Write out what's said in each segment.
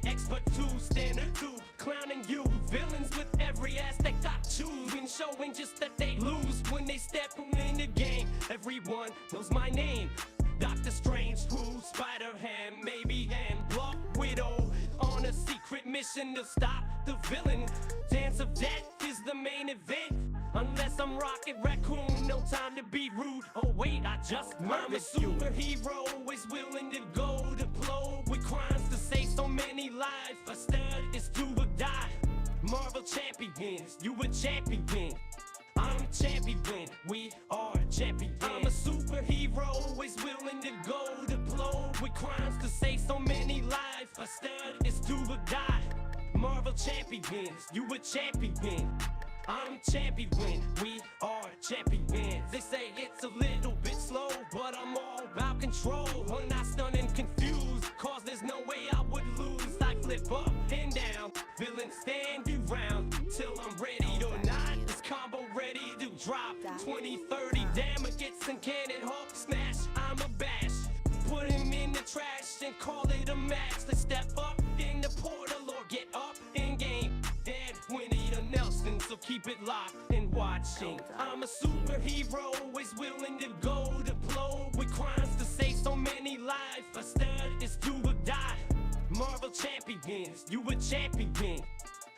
expert to standard to clowning you. Villains with every aspect I choose, and showing just that they lose when they step in the game. Everyone knows my name. Doctor Strange, who Spider-Ham, maybe, and Black Widow, on a secret mission to stop the villain. Dance of Death is the main event. Unless I'm Rocket Raccoon, no time to be rude. Oh wait, I just murmured. I'm a superhero, always willing to go to blow with crimes to save so many lives. A stud is do or die. Marvel champions, you a champion. I'm champion, we are champions. I'm a superhero, always willing to go to blow with crimes to save so many lives. A stud is do or die. Marvel champions, you a champion. I'm champion, we are champions. They say it's a little bit slow, but I'm all about control. When I stun and confuse, cause there's no way I would lose. I flip up and down, villains stand you round till I'm ready or not. This combo ready to drop 20, 30 damages and cannon hawk smash. I'm a bash, put him in the trash and call it a match. Let's step up in the portal or get up in game. Dead Winnie the Nelson, so keep it locked and watching. I'm a superhero, always willing to go to blow with crimes to save so many lives. A stud is do or die. Marvel champions, you a champion.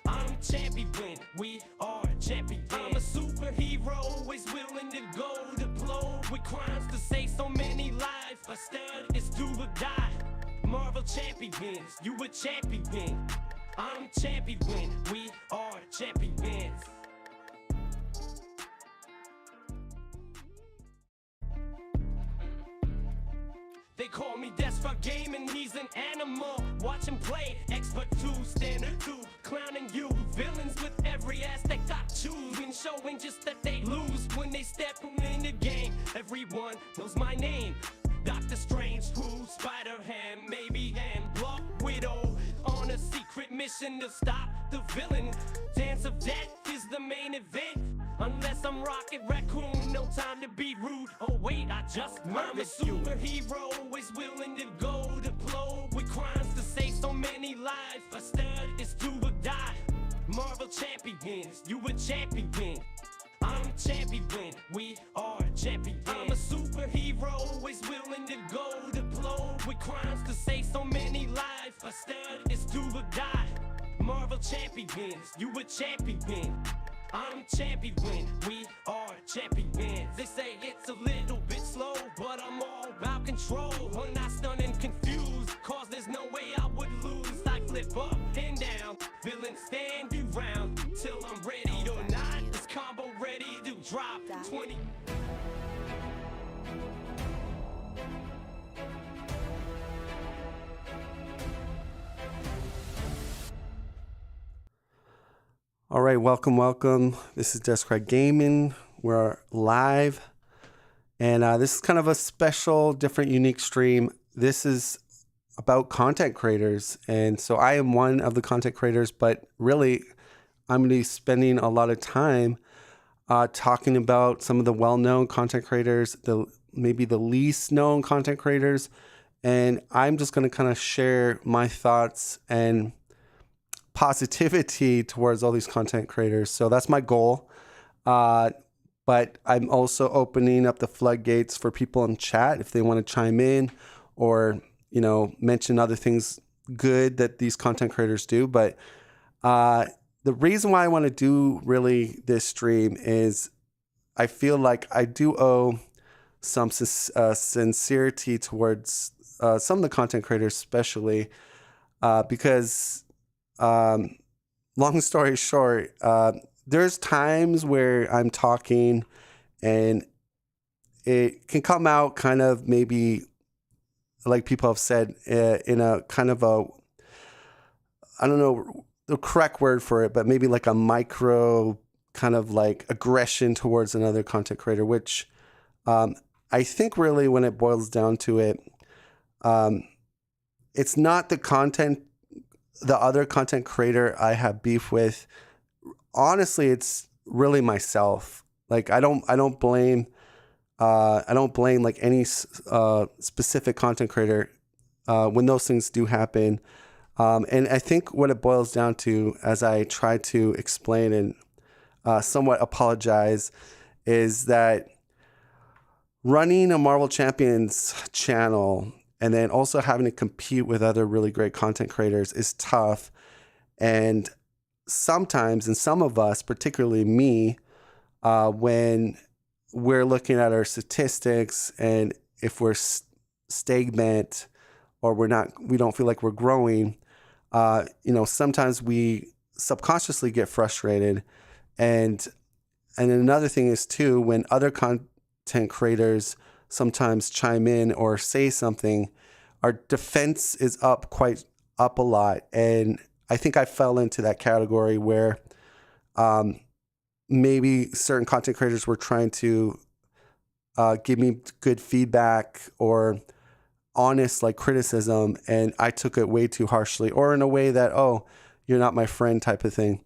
I'm champion, we are champions. I'm a superhero, always willing to go to blow with crimes to save so many lives. A stud is do or die. Marvel champions, you a champion. I'm champion, we are champions. They call me Desperate Gaming, he's an animal. Watch him play, expert to standard to clowning you. Villains with every aspect I choose, and showing just that they lose when they step in the game. Everyone knows my name. Doctor Strange, who Spider-Ham, maybe, and Black Widow, on a secret mission to stop the villain. Dance of Death is the main event. Unless I'm Rocket Raccoon, no time to be rude. Oh wait, I just murmured. I'm a superhero, always willing to go to blow with crimes to save so many lives. A stud is do or die. Marvel champions, you a champion. I'm champion, we are champions. I'm a superhero, always willing to go to blow with crimes to save so many lives. A stud is do or die. Marvel champions, you a champion. I'm champion, we are champions. They say it's a little bit slow, but I'm all about control. When I stun and confuse, cause there's no way I would lose. I flip up and down, villains stand you round till I'm ready or not. This combo ready to drop 20. All right, welcome. This is Desperate Gaming. We're live, and this is kind of a special, different, unique stream. This is about content creators, and so I am one of the content creators, but really, I'm going to be spending a lot of time talking about some of the well-known content creators, maybe the least known content creators, and I'm just going to kind of share my thoughts and positivity towards all these content creators. So that's my goal. But I'm also opening up the floodgates for people in chat if they want to chime in or, mention other things good that these content creators do. But the reason why I want to do really this stream is I feel like I do owe some sincerity towards some of the content creators, especially because long story short, there's times where I'm talking and it can come out kind of maybe like people have said in a kind of a, I don't know the correct word for it, but maybe like a micro kind of like aggression towards another content creator, which I think really when it boils down to it, it's not the other content creator I have beef with. Honestly, it's really myself. Like I don't blame like any specific content creator when those things do happen. And I think what it boils down to, as I try to explain and somewhat apologize, is that running a Marvel Champions channel and then also having to compete with other really great content creators is tough. And sometimes, and some of us, particularly me, when we're looking at our statistics and if we're stagnant or we don't feel like we're growing, sometimes we subconsciously get frustrated. And another thing is too, when other content creators sometimes chime in or say something, our defense is quite up a lot. And I think I fell into that category where maybe certain content creators were trying to give me good feedback or honest criticism, and I took it way too harshly, or in a way that, oh, you're not my friend type of thing.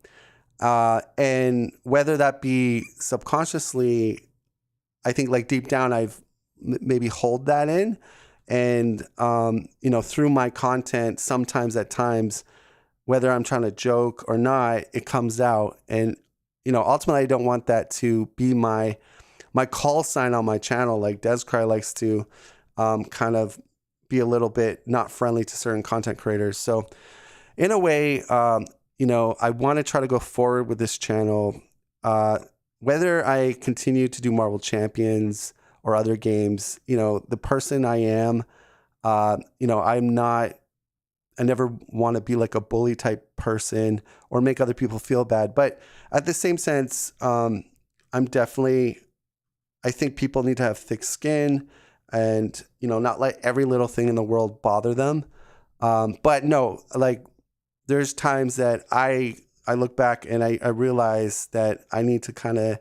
And whether that be subconsciously, I think deep down I've maybe hold that in, and through my content, sometimes at times, whether I'm trying to joke or not, it comes out. And ultimately I don't want that to be my call sign on my channel. Like Descry likes to kind of be a little bit not friendly to certain content creators. So in a way, I want to try to go forward with this channel. Whether I continue to do Marvel Champions or other games, the person I am, I never want to be like a bully type person or make other people feel bad. But at the same sense, I think people need to have thick skin and, not let every little thing in the world bother them. But no, there's times that I look back and I realize that I need to kind of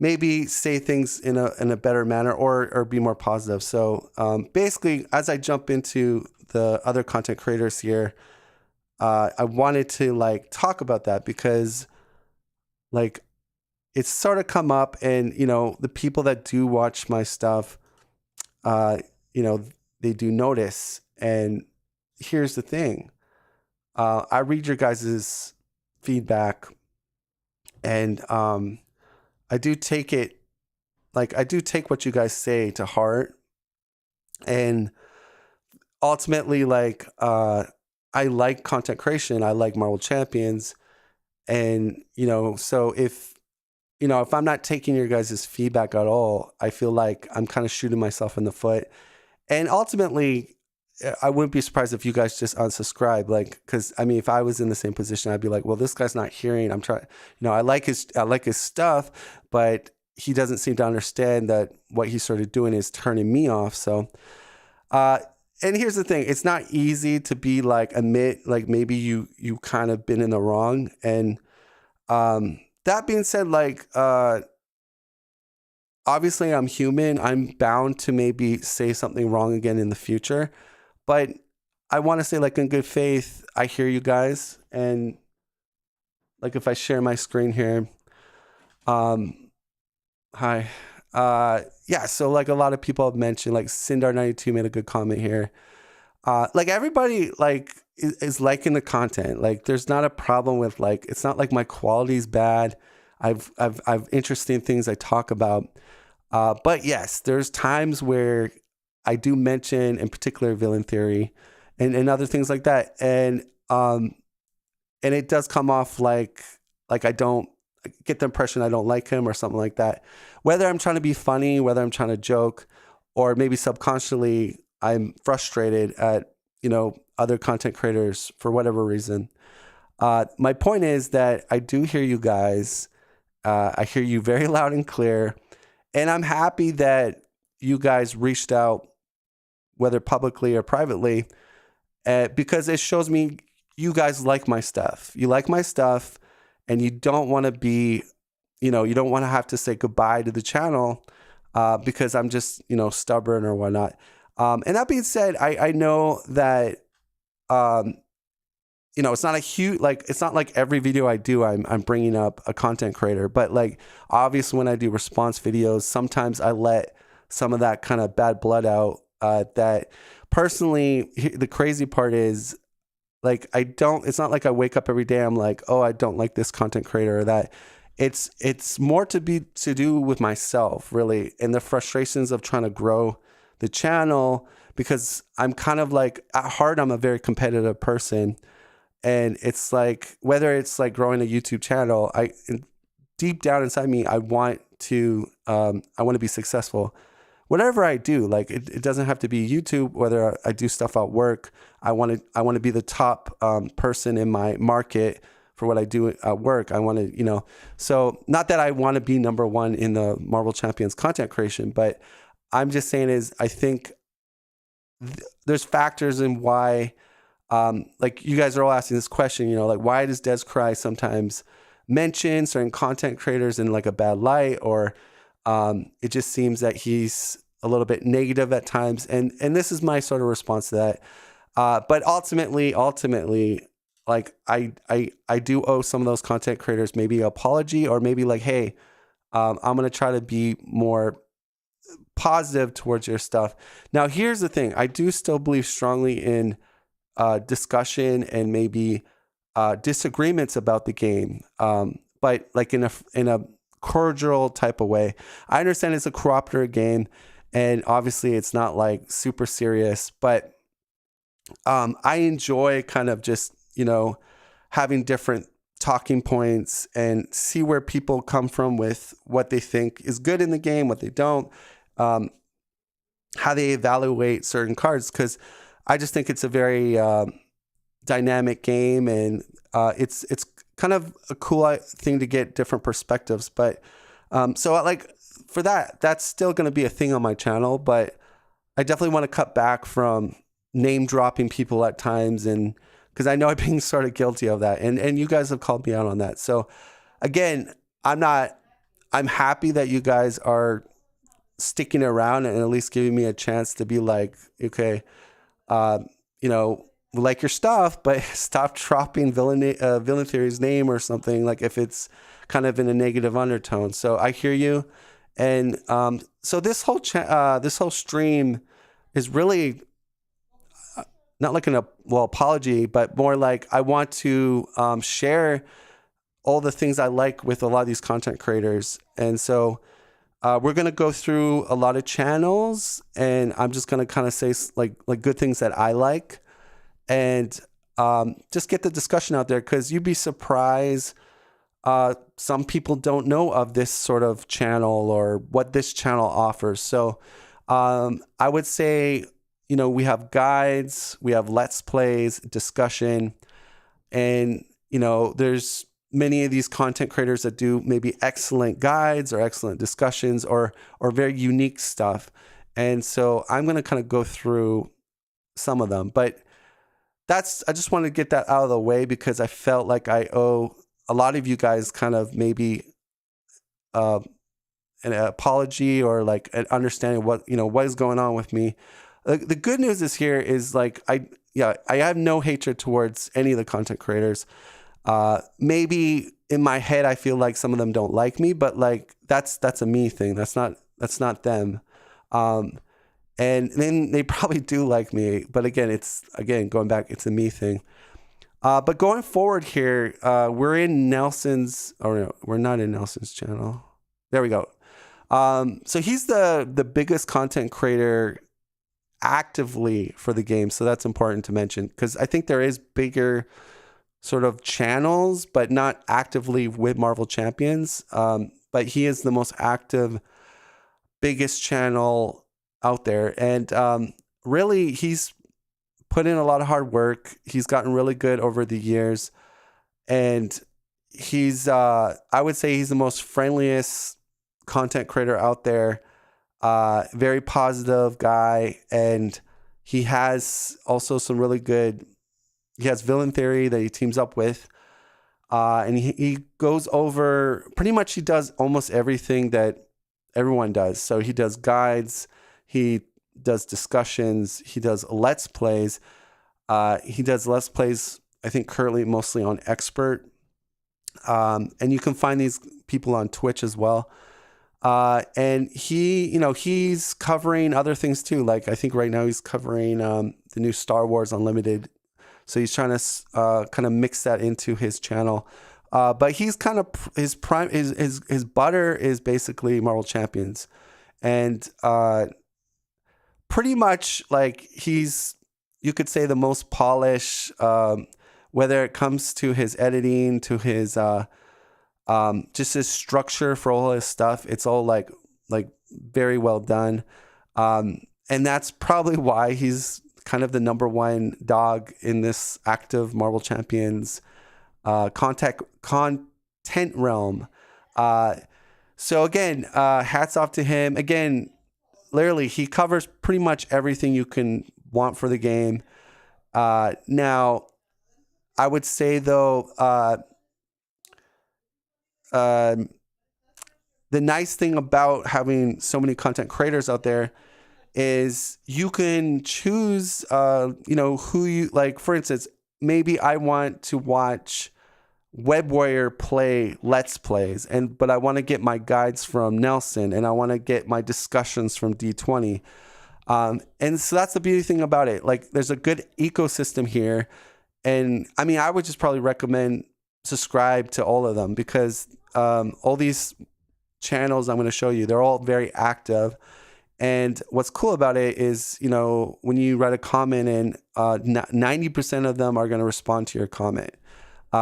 maybe say things in a better manner or be more positive. So basically, as I jump into the other content creators here, I wanted to talk about that because it's sort of come up, and the people that do watch my stuff, they do notice. And here's the thing. I read your guys' feedback, and I do take it, I do take what you guys say to heart. And ultimately, I like content creation. I like Marvel Champions. And, so if I'm not taking your guys' feedback at all, I feel like I'm kind of shooting myself in the foot. And ultimately, I wouldn't be surprised if you guys just unsubscribe. Because if I was in the same position, I'd be like, well, this guy's not hearing. I'm trying, I like his stuff, but he doesn't seem to understand that what he's sort of doing is turning me off. So, and here's the thing: it's not easy to be admit maybe you kind of been in the wrong. And that being said, obviously I'm human. I'm bound to maybe say something wrong again in the future. But I want to say, in good faith, I hear you guys. And if I share my screen here, hi. Yeah, so a lot of people have mentioned, Sindar92 made a good comment here. Everybody is liking the content. There's not a problem with it's not like my quality's bad. I've interesting things I talk about. But yes, there's times where I do mention, in particular, villain theory and other things like that. And it does come off like I don't get the impression I don't like him or something like that. Whether I'm trying to be funny, whether I'm trying to joke, or maybe subconsciously I'm frustrated at, other content creators for whatever reason. My point is that I do hear you guys. I hear you very loud and clear. And I'm happy that you guys reached out, whether publicly or privately, because it shows me you guys like my stuff. You like my stuff, and you don't want to be, you don't want to have to say goodbye to the channel because I'm just, stubborn or whatnot. And that being said, I know that, it's not a huge, it's not like every video I do, I'm bringing up a content creator, but obviously when I do response videos, sometimes I let some of that kind of bad blood out, that personally, the crazy part is Like it's not like I wake up every day, I'm like, oh, I don't like this content creator or that. It's more to do with myself, really, and the frustrations of trying to grow the channel, because I'm kind of like, at heart, I'm a very competitive person. And it's like, whether it's like growing a YouTube channel, deep down inside me, I want to be successful. Whatever I do, like it doesn't have to be YouTube. Whether I do stuff at work, I want to be the top person in my market for what I do at work. I want to, so not that I want to be number one in the Marvel Champions content creation, but I'm just saying I think there's factors in why, like you guys are all asking this question, like why does Descry sometimes mention certain content creators in like a bad light, or it just seems that he's a little bit negative at times. And this is my sort of response to that. But ultimately, like I do owe some of those content creators maybe an apology, or maybe like, hey, I'm going to try to be more positive towards your stuff. Now, here's the thing. I do still believe strongly in discussion and maybe disagreements about the game. But like in a cordial type of way. I understand it's a cooperative game, and obviously it's not like super serious, but I enjoy kind of just, having different talking points and see where people come from with what they think is good in the game, what they don't, how they evaluate certain cards. Because I just think it's a very dynamic game, and it's kind of a cool thing to get different perspectives. But so like for that's still going to be a thing on my channel, but I definitely want to cut back from name dropping people at times, and because I know I'm being sort of guilty of that, and you guys have called me out on that. So again, I'm happy that you guys are sticking around and at least giving me a chance to be like, okay, we like your stuff, but stop dropping Villain Theory's name or something, like if it's kind of in a negative undertone. So I hear you. And so this whole stream is really not like an apology, but more like I want to share all the things I like with a lot of these content creators. And so we're going to go through a lot of channels, and I'm just going to kind of say like good things that I like, and just get the discussion out there, because you'd be surprised. Some people don't know of this sort of channel or what this channel offers. So I would say, we have guides, we have Let's Plays, discussion, and, there's many of these content creators that do maybe excellent guides or excellent discussions or very unique stuff. And so I'm going to kind of go through some of them, but I just want to get that out of the way, because I felt like I owe a lot of you guys kind of maybe an apology, or like an understanding what is going on with me. The good news is like, I have no hatred towards any of the content creators. Maybe in my head, I feel like some of them don't like me, but like, that's a me thing. That's not them. And then they probably do like me, but going back, it's a me thing. But going forward here, we're in Nelson's, or no, we're not in Nelson's channel. There we go. So he's the biggest content creator actively for the game. So that's important to mention, because I think there is bigger sort of channels, but not actively with Marvel Champions. But he is the most active, biggest channel out there. And really, he's put in a lot of hard work. He's gotten really good over the years. And he's, I would say he's the most friendliest content creator out there. Very positive guy. And he has also some really good, he has Villain Theory that he teams up with. And he goes over, pretty much he does almost everything that everyone does. So he does guides, he does discussions, he does Let's Plays. He does Let's Plays, I think currently mostly on Expert. And you can find these people on Twitch as well. And he, he's covering other things too. Like I think right now he's covering the new Star Wars Unlimited So he's trying to kind of mix that into his channel. But he's kind of his butter is basically Marvel Champions, and pretty much like he's, you could say, the most polished, whether it comes to his editing, to his just his structure for all his stuff. It's all like very well done, and that's probably why he's kind of the number one dog in this active Marvel Champions content realm. So again, hats off to him. Again, literally, he covers pretty much everything you can want for the game. Now, I would say though, the nice thing about having so many content creators out there is you can choose, who you like. For instance, maybe I want to watch Web Warrior play Let's Plays, but I want to get my guides from Nelson, and I want to get my discussions from D20. And so that's the beauty thing about it. Like, there's a good ecosystem here. And I mean, I would just probably recommend subscribe to all of them, because all these channels I'm going to show you, they're all very active. And what's cool about it is, when you write a comment, and 90% of them are going to respond to your comment.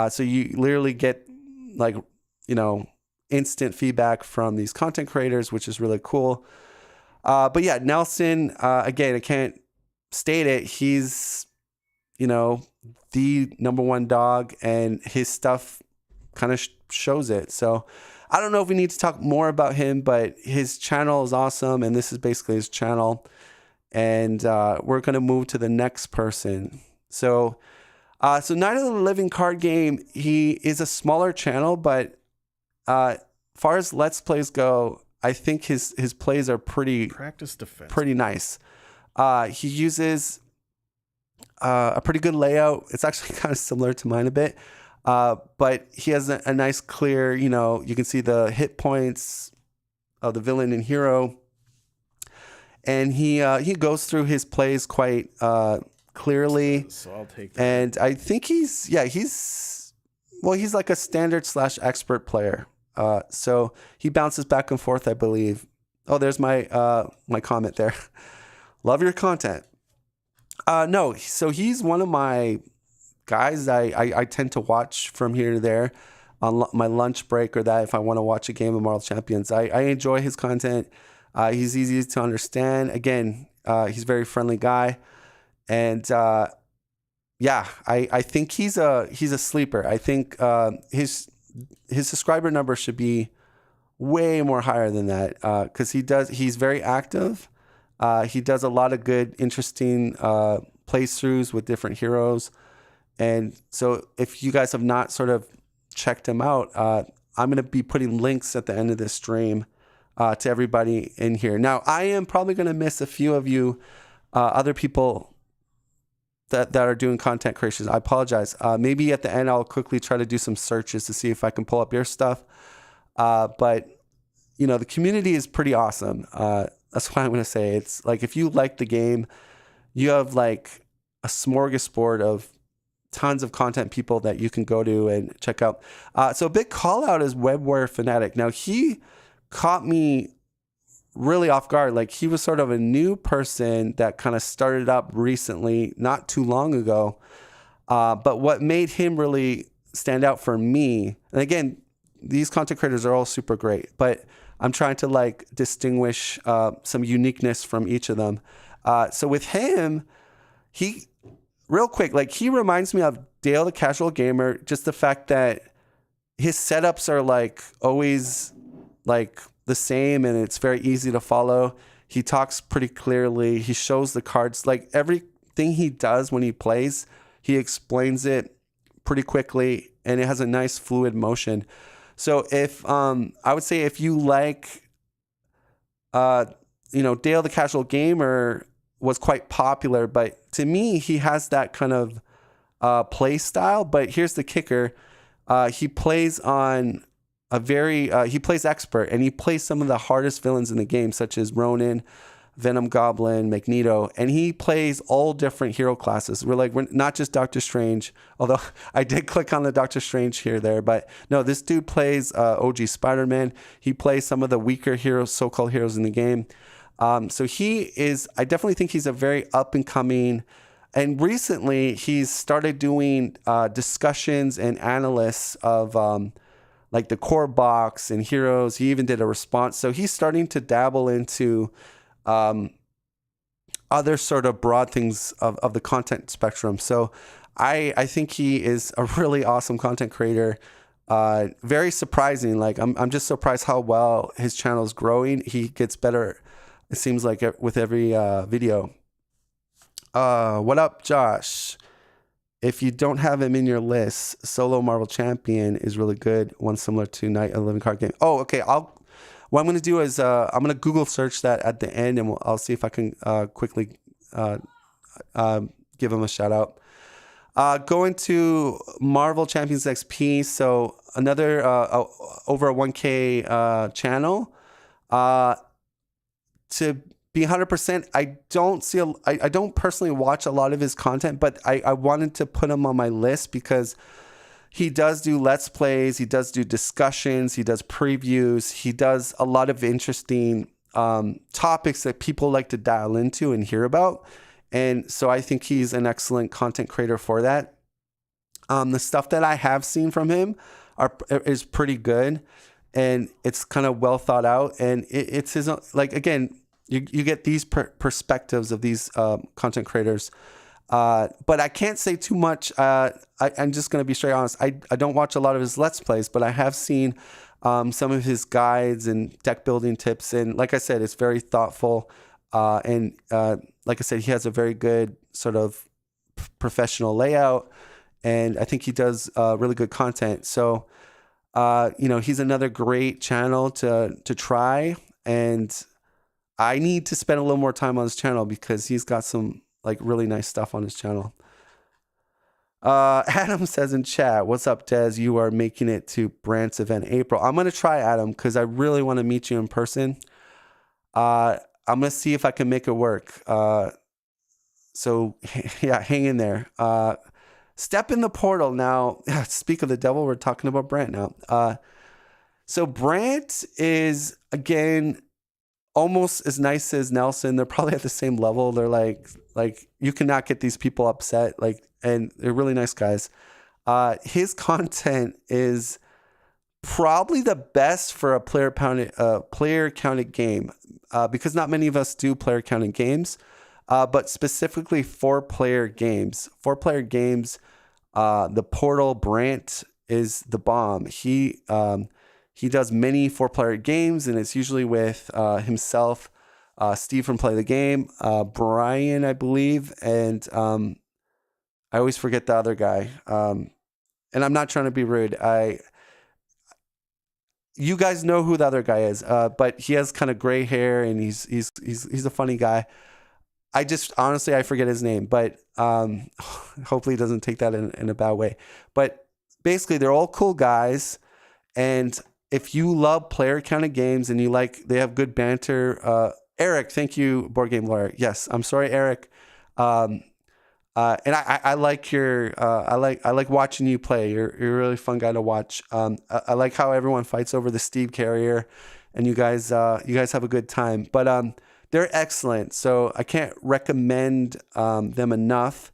So you literally get instant feedback from these content creators, which is really cool. But yeah, Nelson, again, I can't state it. He's, the number one dog, and his stuff kind of shows it. So I don't know if we need to talk more about him, but his channel is awesome, and this is basically his channel. And we're going to move to the next person. So Night of the Living card game, he is a smaller channel, but far as Let's Plays go, I think his plays are pretty nice. He uses a pretty good layout. It's actually kind of similar to mine a bit. But he has a nice clear, you can see the hit points of the villain and hero. And he goes through his plays quite clearly. So I'll take that. And I think he's like a standard / expert player. So he bounces back and forth, I believe. Oh, there's my comment there. Love your content. No, so he's one of my guys I tend to watch from here to there on my lunch break, or that if I want to watch a game of Marvel Champions. I enjoy his content. He's easy to understand. Again, he's a very friendly guy. And I think he's a sleeper. I think his subscriber number should be way more higher than that, because he's very active. He does a lot of good, interesting playthroughs with different heroes. And so if you guys have not sort of checked him out, I'm going to be putting links at the end of this stream to everybody in here. Now, I am probably going to miss a few of you, other people that are doing content creation. I apologize. Maybe at the end, I'll quickly try to do some searches to see if I can pull up your stuff. But, the community is pretty awesome. That's what I'm going to say. It's like, if you like the game, you have like a smorgasbord of tons of content people that you can go to and check out. So a big call out is Web Warrior Fanatic. Now, he caught me really off guard. Like, he was sort of a new person that kind of started up recently, not too long ago. But what made him really stand out for me, and again, these content creators are all super great, but I'm trying to distinguish some uniqueness from each of them. So with him, he reminds me of Dale the Casual Gamer. Just the fact that his setups are always the same, and it's very easy to follow. He talks pretty clearly. He shows the cards. Everything he does when he plays, he explains it pretty quickly, and it has a nice fluid motion. So if I would say if you like, Dale the Casual Gamer was quite popular, but to me, he has that kind of play style. But here's the kicker. He plays on he plays expert, and he plays some of the hardest villains in the game, such as Ronin, Venom Goblin, Magneto, and he plays all different hero classes. We're not just Doctor Strange, although I did click on the Doctor Strange here there, but no, this dude plays OG Spider-Man. He plays some of the weaker heroes, so-called heroes in the game. So I definitely think he's a very up and coming, and recently he's started doing discussions and analysis of like the core box and heroes. He even did a response. So he's starting to dabble into other sort of broad things of the content spectrum. So I think he is a really awesome content creator. Very surprising. Like I'm just surprised how well his channel is growing. He gets better, it seems like, with every video. What up, Josh? If you don't have him in your list, Solo Marvel Champion is really good. One similar to Night of the Living Card Game. Oh, okay. What I'm going to do is I'm going to Google search that at the end, and I'll see if I can quickly give him a shout out. Going to Marvel Champions XP. So another over a 1K channel. To be 100%, I don't personally watch a lot of his content, but I wanted to put him on my list because he does do Let's Plays, he does do discussions, he does previews, he does a lot of interesting topics that people like to dial into and hear about. And so I think he's an excellent content creator for that. The stuff that I have seen from him is pretty good, and it's kind of well thought out. And it's his own, like, again, you get these perspectives of these content creators. But I can't say too much. I'm just going to be straight honest. I don't watch a lot of his Let's Plays, but I have seen some of his guides and deck building tips. And like I said, it's very thoughtful. And like I said, he has a very good sort of professional layout. And I think he does really good content. So, he's another great channel to try. And I need to spend a little more time on his channel because he's got some like really nice stuff on his channel. Adam says in chat, what's up, Des? You are making it to Brandt's event in April. I'm going to try, Adam, because I really want to meet you in person. I'm going to see if I can make it work. So yeah, hang in there. Step in the portal now. Speak of the devil, we're talking about Brandt now. So Brandt is, again, almost as nice as Nelson. They're probably at the same level. They're like you cannot get these people upset. And they're really nice guys. His content is probably the best for a player counted game, because not many of us do player counted games, but specifically 4-player games. 4-player games. The Portal Brandt is the bomb. He does many 4-player games, and it's usually with himself, Steve from Play the Game, Brian, I believe, and I always forget the other guy. And I'm not trying to be rude. You guys know who the other guy is, but he has kind of gray hair, and he's a funny guy. I just honestly I forget his name, but hopefully he doesn't take that in a bad way. But basically, they're all cool guys, and if you love player counted games and they have good banter. Eric, thank you, Board Game Lawyer. Yes, I'm sorry, Eric. And I like I like watching you play. You're a really fun guy to watch. I like how everyone fights over the Steve Carrier, and you guys have a good time. But they're excellent. So I can't recommend them enough.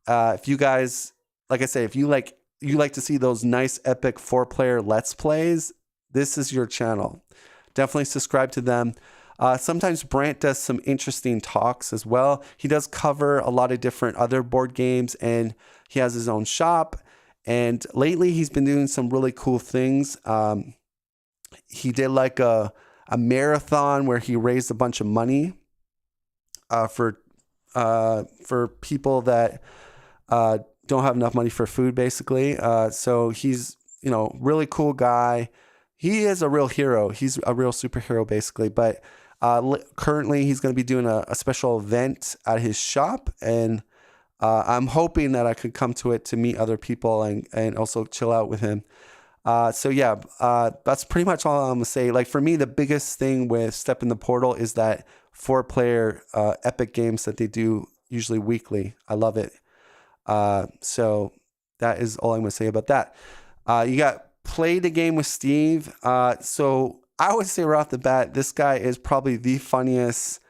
If you guys, like I say, if you like to see those nice epic 4-player Let's Plays, this is your channel. Definitely subscribe to them. Sometimes Brandt does some interesting talks as well. He does cover a lot of different other board games, and he has his own shop. And lately he's been doing some really cool things. He did like a marathon where he raised a bunch of money for people that don't have enough money for food, basically. So he's, really cool guy. He is a real hero. He's a real superhero, basically. But currently, he's going to be doing a special event at his shop. And I'm hoping that I could come to it to meet other people and also chill out with him. So that's pretty much all I'm going to say. Like, for me, the biggest thing with Step in the Portal is that 4-player epic games that they do usually weekly. I love it. So that is all I'm going to say about that. You got Play the Game with Steve. So I would say right off the bat, this guy is probably the funniest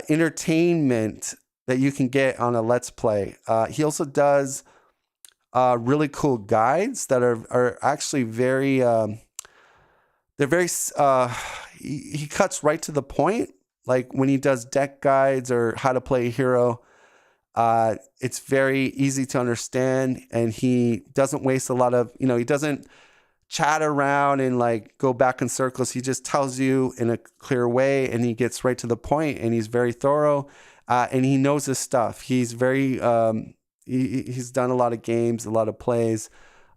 entertainment that you can get on a Let's Play. He also does really cool guides that are actually very, they're very, he cuts right to the point. Like when he does deck guides or how to play a hero, it's very easy to understand, and he doesn't waste a lot of, he doesn't chat around and like go back in circles. He just tells you in a clear way, and he gets right to the point, and he's very thorough, and he knows his stuff. He's very, he's done a lot of games, a lot of plays.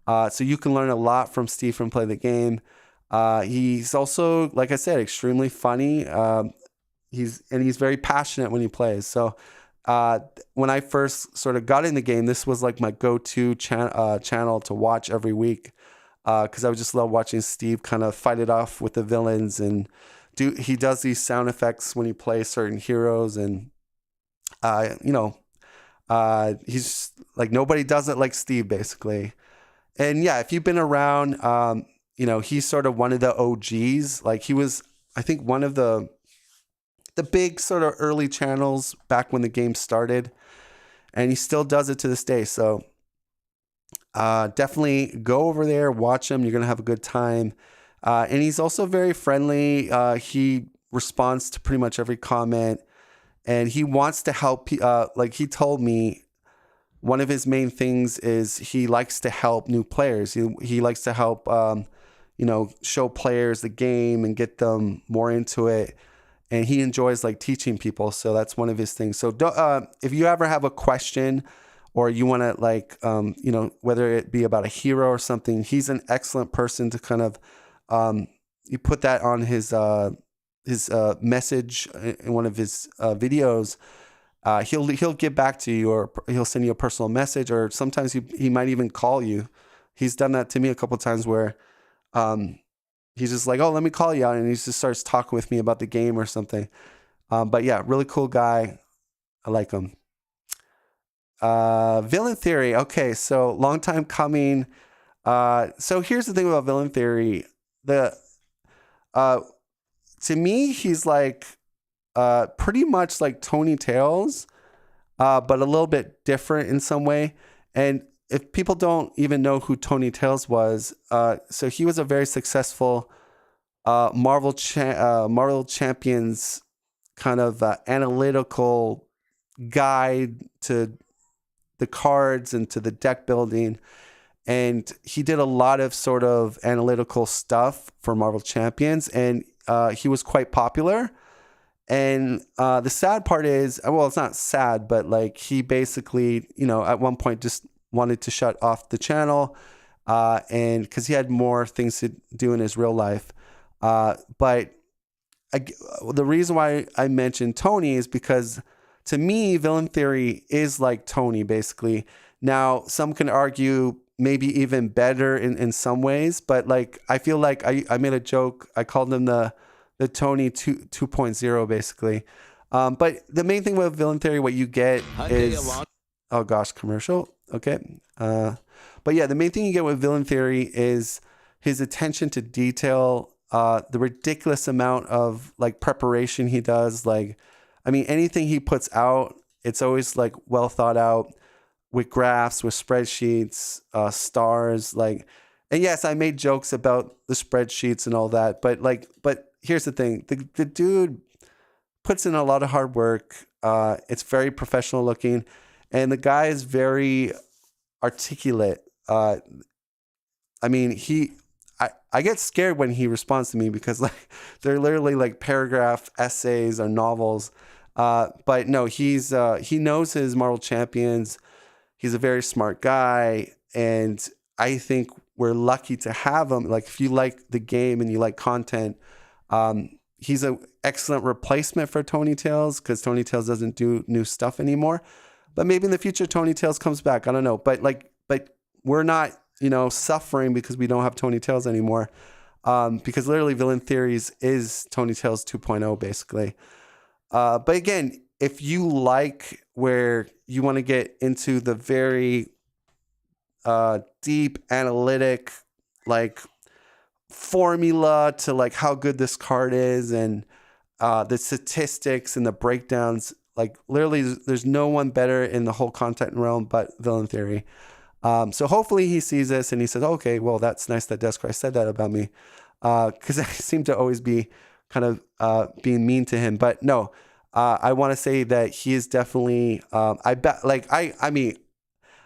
So you can learn a lot from Steve from Play the Game. He's also, like I said, extremely funny. He's very passionate when he plays. So when I first sort of got in the game, this was like my go-to channel to watch every week, because I would just love watching Steve kind of fight it off with the villains, and he does these sound effects when he plays certain heroes, and he's like, nobody does it like Steve, basically. And yeah, if you've been around, he's sort of one of the OGs. Like he was, I think, one of the big sort of early channels back when the game started, and he still does it to this day. So definitely go over there, watch him. You're going to have a good time. And he's also very friendly. He responds to pretty much every comment, and he wants to help. Like he told me, one of his main things is he likes to help new players. He likes to help, show players the game and get them more into it. And he enjoys like teaching people. So that's one of his things. So if you ever have a question, or you want to like, whether it be about a hero or something, he's an excellent person to kind of, you put that on his message in one of his videos. He'll get back to you, or he'll send you a personal message, or sometimes he might even call you. He's done that to me a couple of times where, he's just like, oh, let me call you out. And he just starts talking with me about the game or something. But yeah, really cool guy. I like him. Villain Theory. Okay, so long time coming. So here's the thing about Villain Theory. To me, he's like pretty much like Tony Tales, but a little bit different in some way. And if people don't even know who Tony Tales was, so he was a very successful Marvel Champions kind of analytical guide to the cards and to the deck building. And he did a lot of sort of analytical stuff for Marvel Champions, and he was quite popular. And the sad part is, well, it's not sad, but like he basically, at one point just wanted to shut off the channel, and because he had more things to do in his real life. But the reason why I mentioned Tony is because to me, Villain Theory is like Tony, basically. Now, some can argue maybe even better in some ways, but like I feel like I made a joke. I called him the Tony 2.0, basically. But the main thing with Villain Theory, what you get is, oh gosh, commercial. Okay. But yeah, the main thing you get with Villain Theory is his attention to detail, the ridiculous amount of like preparation he does. Like, I mean, anything he puts out, it's always like well thought out, with graphs, with spreadsheets, stars, like, and yes, I made jokes about the spreadsheets and all that, but here's the thing. The dude puts in a lot of hard work. It's very professional looking, and the guy is very articulate. I mean, I get scared when he responds to me because like they're literally like paragraph essays or novels. But no, he knows his Marvel Champions. He's a very smart guy, and I think we're lucky to have him. Like if you like the game and you like content, he's an excellent replacement for Tony Tales, because Tony Tales doesn't do new stuff anymore. But maybe in the future Tony Tales comes back. I don't know. But we're not, suffering because we don't have Tony Tales anymore. because literally Villain Theories is Tony Tales 2.0 basically. But again, if you like where you want to get into the very deep analytic, like formula to like how good this card is and the statistics and the breakdowns, like literally there's no one better in the whole content realm but Villain Theory. So hopefully he sees this and he says, okay, well, that's nice that Deathcry said that about me. Because I seem to always be kind of being mean to him. But no, I want to say that he is definitely, I bet, like, I mean,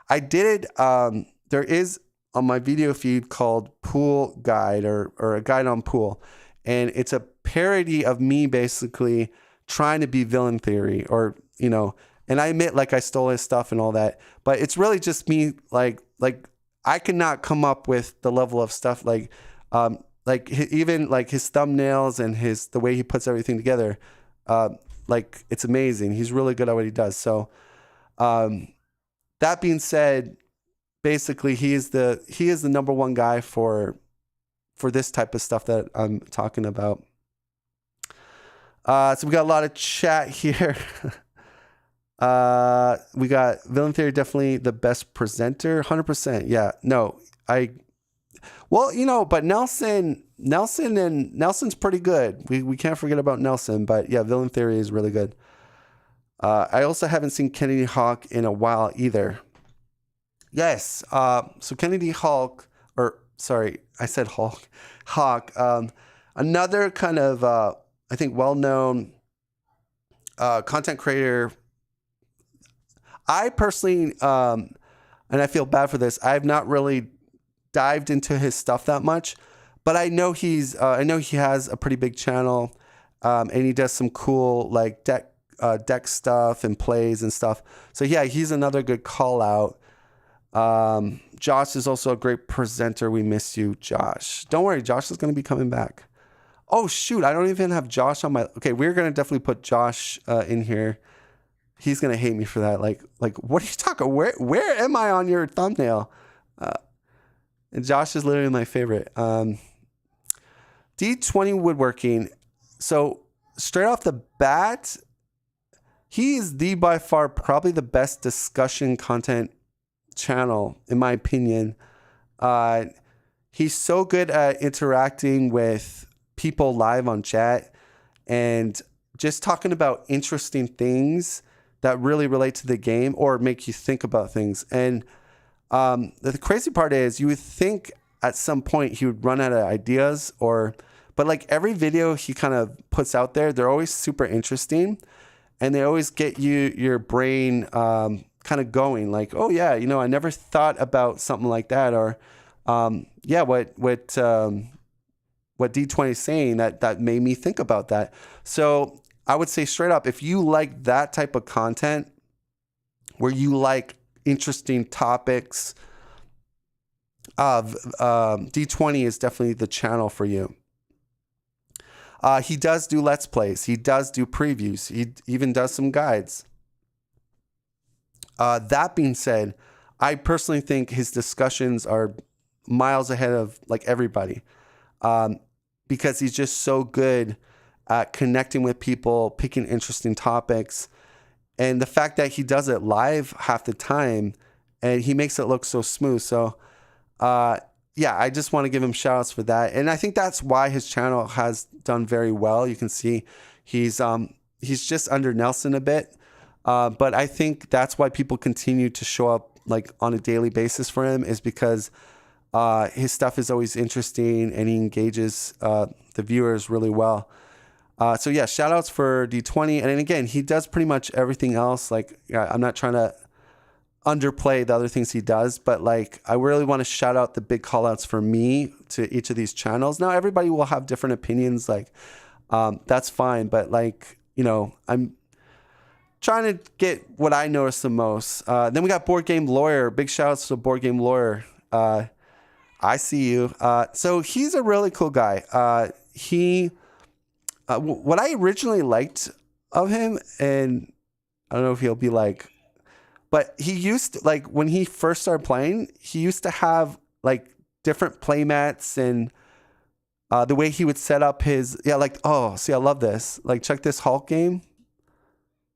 I did, there is on my video feed called Pool Guide or a guide on pool. And it's a parody of me basically trying to be Villain Theory or, you know, and I admit like I stole his stuff and all that, but it's really just me. Like I cannot come up with the level of stuff even like his thumbnails and the way he puts everything together. Like it's amazing. He's really good at what he does. So, that being said, basically he is the number one guy for this type of stuff that I'm talking about. So we got a lot of chat here. We got Villain Theory, definitely the best presenter. 100%. Yeah, no, well, you know, but Nelson's pretty good. We can't forget about Nelson, but yeah, Villain Theory is really good. I also haven't seen Kennedy Hawk in a while either. Yes. So Kennedy Hawk, or sorry, I said Hawk. Another kind of, I think well-known, content creator. I personally, and I feel bad for this, I've not really dived into his stuff that much, but I know he has a pretty big channel, and he does some cool like deck stuff and plays and stuff. So yeah, he's another good call out. Josh is also a great presenter. We miss you, Josh. Don't worry, Josh is going to be coming back. Oh shoot, I don't even have Josh on my. Okay, we're going to definitely put Josh in here. He's gonna hate me for that. Like, what are you talking? Where am I on your thumbnail? And Josh is literally my favorite. D20 Woodworking. So straight off the bat, he is by far probably the best discussion content channel in my opinion. He's so good at interacting with people live on chat and just talking about interesting things that really relate to the game or make you think about things. And the crazy part is you would think at some point he would run out of ideas but like every video he kind of puts out there, they're always super interesting and they always get your brain kind of going like, oh yeah, you know, I never thought about something like that. Or yeah, what D20 is saying that made me think about that. So I would say straight up, if you like that type of content where you like interesting topics, D20 is definitely the channel for you. He does do Let's Plays. He does do previews. He even does some guides. That being said, I personally think his discussions are miles ahead of like everybody, because he's just so good at connecting with people, picking interesting topics. And the fact that he does it live half the time and he makes it look so smooth. So, yeah, I just want to give him shout outs for that. And I think that's why his channel has done very well. You can see he's just under Nelson a bit. But I think that's why people continue to show up like on a daily basis for him, is because his stuff is always interesting and he engages the viewers really well. So yeah, shout outs for D20. And then again, he does pretty much everything else. Like, I'm not trying to underplay the other things he does, but like, I really want to shout out the big call outs for me to each of these channels. Now, everybody will have different opinions. Like, that's fine. But like, you know, I'm trying to get what I notice the most. Then we got Board Game Lawyer. Big shout outs to Board Game Lawyer. I see you. So he's a really cool guy. What I originally liked of him, and I don't know if he'll be like, but he used to, like, when he first started playing, he used to have like different play mats and The way he would set up his, see, I love this. Like, check this Hulk game.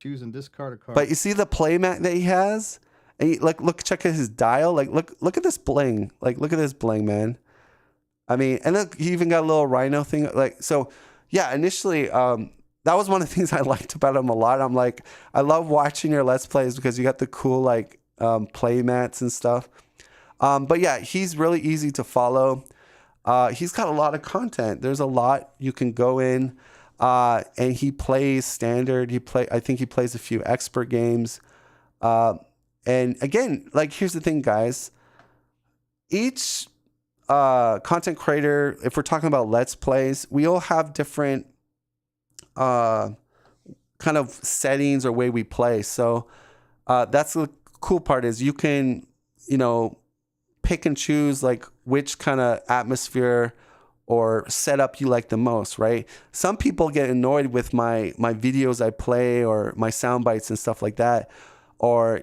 Choose and discard a card. But you see the playmat that he has? And check out his dial. Like, look at this bling. Like, look at this bling, man. I mean, and look, he even got a little rhino thing. Like, so yeah, initially, that was one of the things I liked about him a lot. I'm like, I love watching your Let's Plays because you got the cool, like, play mats and stuff. But yeah, he's really easy to follow. He's got a lot of content. There's a lot you can go in, and he plays standard. I think he plays a few expert games. And again, like, here's the thing, guys. Each content creator, if we're talking about Let's Plays, we all have different kind of settings or way we play. So that's the cool part is you can, pick and choose like which kind of atmosphere or setup you like the most, right? Some people get annoyed with my videos I play or my sound bites and stuff like that. Or,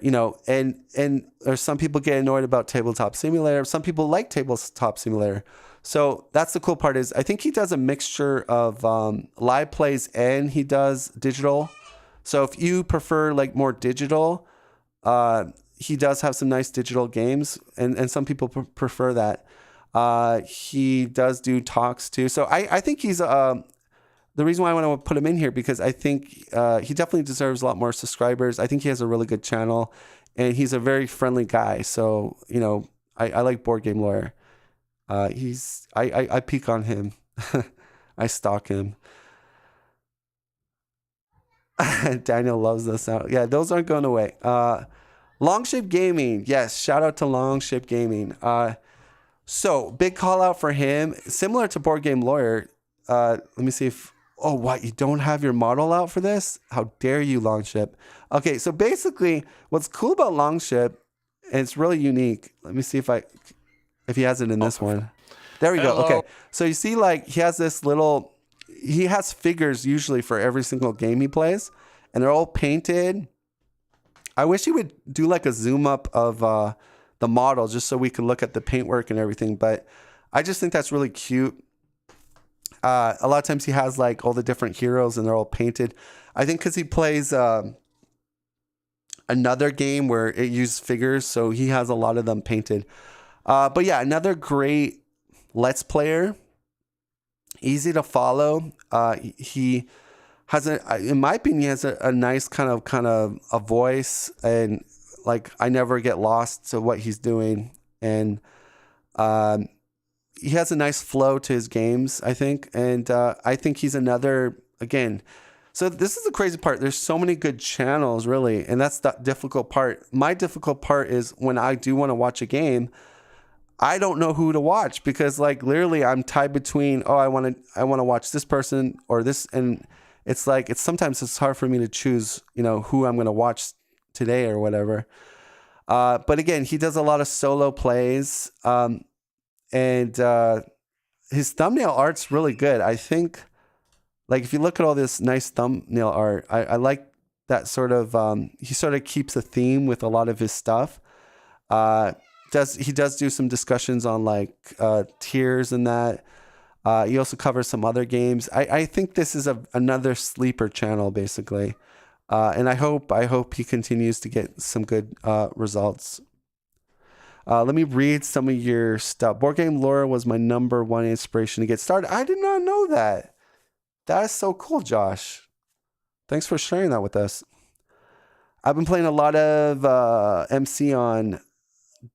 or some people get annoyed about Tabletop Simulator. Some people like Tabletop Simulator. So that's the cool part is I think he does a mixture of live plays and he does digital. So if you prefer like more digital, he does have some nice digital games and some people prefer that. He does do talks too. So I think he's the reason why I want to put him in here because I think he definitely deserves a lot more subscribers. I think he has a really good channel and he's a very friendly guy. So, I like Board Game Lawyer. I peek on him. I stalk him. Daniel loves this sound. Yeah, those aren't going away. Longship Gaming. Yes, shout out to Longship Gaming. So big call out for him. Similar to Board Game Lawyer. Let me see if... Oh, what? You don't have your model out for this? How dare you, Longship? Okay, so basically, what's cool about Longship, and it's really unique. Let me see if he has it in this one. There we go. Okay, so you see, like, he has this little... He has figures usually for every single game he plays, and they're all painted. I wish he would do like a zoom up of the model just so we could look at the paintwork and everything. But I just think that's really cute. A lot of times he has like all the different heroes and they're all painted. I think because he plays another game where it used figures, so he has a lot of them painted. But yeah, another great Let's Player. Easy to follow. He has in my opinion, he has a nice kind of a voice, and like I never get lost to what he's doing, and he has a nice flow to his games, I think, and I think he's another again. So this is the crazy part. There's so many good channels, really, and that's the difficult part. My difficult part is when I do want to watch a game, I don't know who to watch because, like, literally, I'm tied between. Oh, I want to watch this person or this, and it's like sometimes it's hard for me to choose, who I'm going to watch today or whatever. But again, he does a lot of solo plays, and his thumbnail art's really good. I think, like, if you look at all this nice thumbnail art, I like that sort of. He sort of keeps a theme with a lot of his stuff. He does do some discussions on like tiers and that. He also covers some other games. I think this is another sleeper channel basically, and I hope he continues to get some good results. Let me read some of your stuff. Board Game Lore was my #1 inspiration to get started. I did not know that. That is so cool, Josh. Thanks for sharing that with us. I've been playing a lot of MC on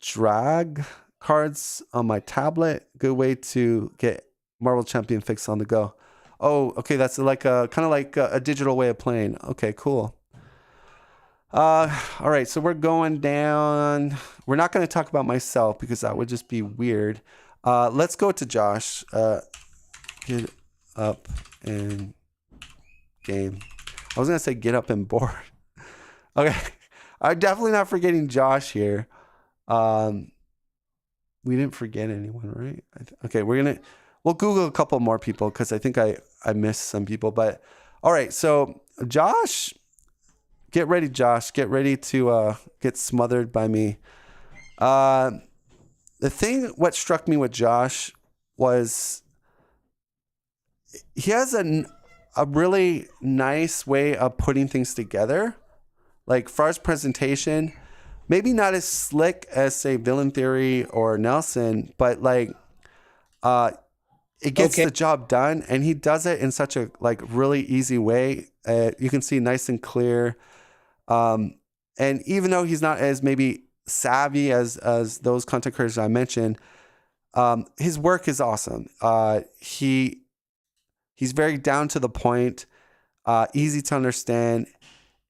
drag cards on my tablet. Good way to get Marvel Champion Fix on the go. Oh, okay, that's like a digital way of playing. Okay, cool. All right, so we're going down. We're not going to talk about myself because that would just be weird. Let's go to Josh. Get up and game. I was going to say get up and board. Okay, I'm definitely not forgetting Josh here. We didn't forget anyone, right? Okay, we'll Google a couple more people because I think I missed some people. But all right, so Josh, get ready, Josh. Get ready to get smothered by me. What struck me with Josh was he has a really nice way of putting things together. Like far as presentation, maybe not as slick as say Villain Theory or Nelson, but like it gets the job done, and he does it in such a like really easy way. You can see nice and clear. And even though he's not as maybe savvy as those content creators I mentioned, his work is awesome. He's very down to the point, easy to understand,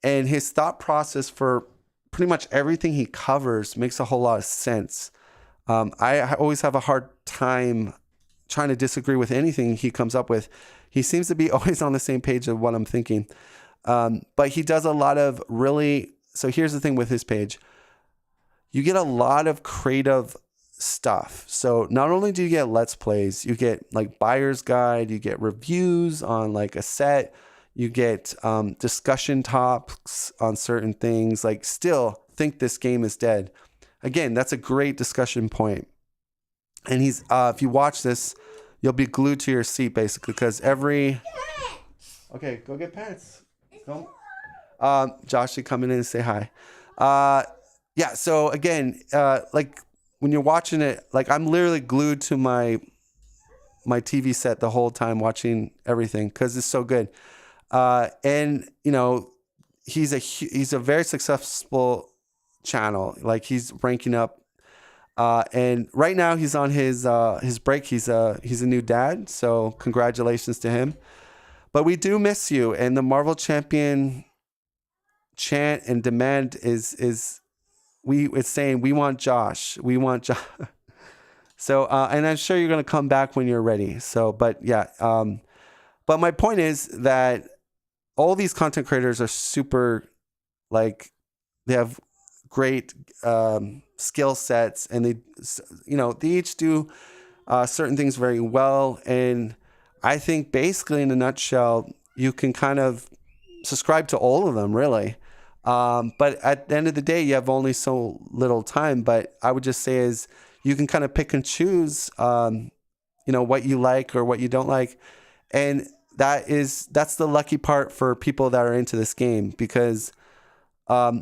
and his thought process for pretty much everything he covers makes a whole lot of sense. I always have a hard time trying to disagree with anything he comes up with. He seems to be always on the same page of what I'm thinking. But he does a lot of really, so here's the thing with his page. You get a lot of creative stuff. So not only do you get Let's Plays, you get like buyer's guide, you get reviews on like a set, you get discussion topics on certain things, like still think this game is dead. Again, that's a great discussion point. And he's, if you watch this, you'll be glued to your seat basically, because okay, go get pets. Go. Josh should come in and say hi. Yeah. So again, like when you're watching it, like I'm literally glued to my TV set the whole time watching everything because it's so good. And you know, he's a very successful channel. Like he's ranking up. And right now he's on his break. He's a new dad. So congratulations to him. But we do miss you. And the Marvel Champion chant and demand is it's saying we want Josh. We want Josh. So and I'm sure you're gonna come back when you're ready. So but yeah. But my point is that all these content creators are super, like, they have great skill sets, and they each do certain things very well. And I think basically in a nutshell, you can kind of subscribe to all of them really. But at the end of the day, you have only so little time. But I would just say is you can kind of pick and choose, what you like or what you don't like. And that's the lucky part for people that are into this game, because a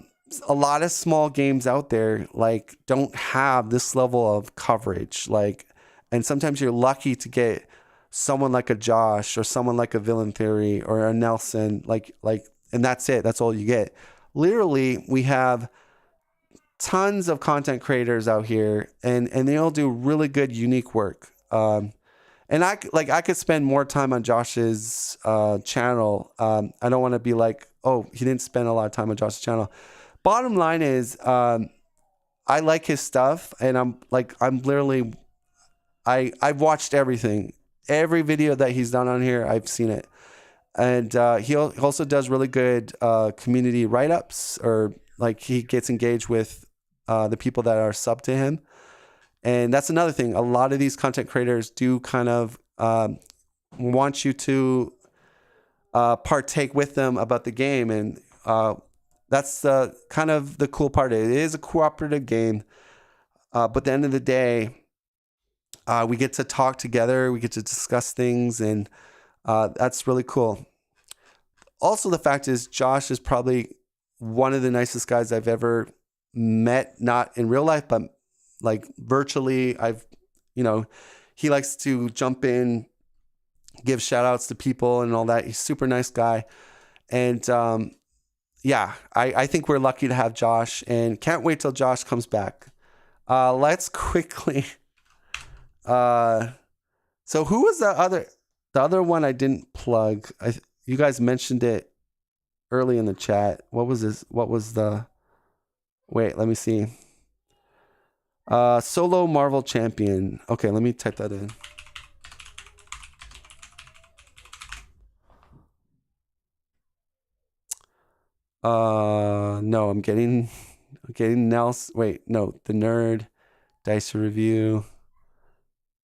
lot of small games out there like don't have this level of coverage. Like, and sometimes you're lucky to get someone like a Josh or someone like a Villain Theory or a Nelson, and that's it. That's all you get. Literally, we have tons of content creators out here, and they all do really good, unique work. And I could spend more time on Josh's channel. I don't want to be like, oh, he didn't spend a lot of time on Josh's channel. Bottom line is, I like his stuff, and I've watched everything. Every video that he's done on here, I've seen it. And he also does really good community write-ups, or like he gets engaged with the people that are sub to him. And that's another thing. A lot of these content creators do kind of want you to partake with them about the game. And that's kind of the cool part. It is a cooperative game. But at the end of the day, we get to talk together. We get to discuss things. And that's really cool. Also, the fact is, Josh is probably one of the nicest guys I've ever met, not in real life, but like virtually. He likes to jump in, give shout outs to people and all that. He's a super nice guy. And I think we're lucky to have Josh, and can't wait till Josh comes back. Let's quickly. So who was the other one I didn't plug? You guys mentioned it early in the chat. What was this? What was the? Wait, let me see. Solo Marvel Champion. Okay, let me type that in. No, I'm getting Nelson. Wait, no, the Nerd Dice Review.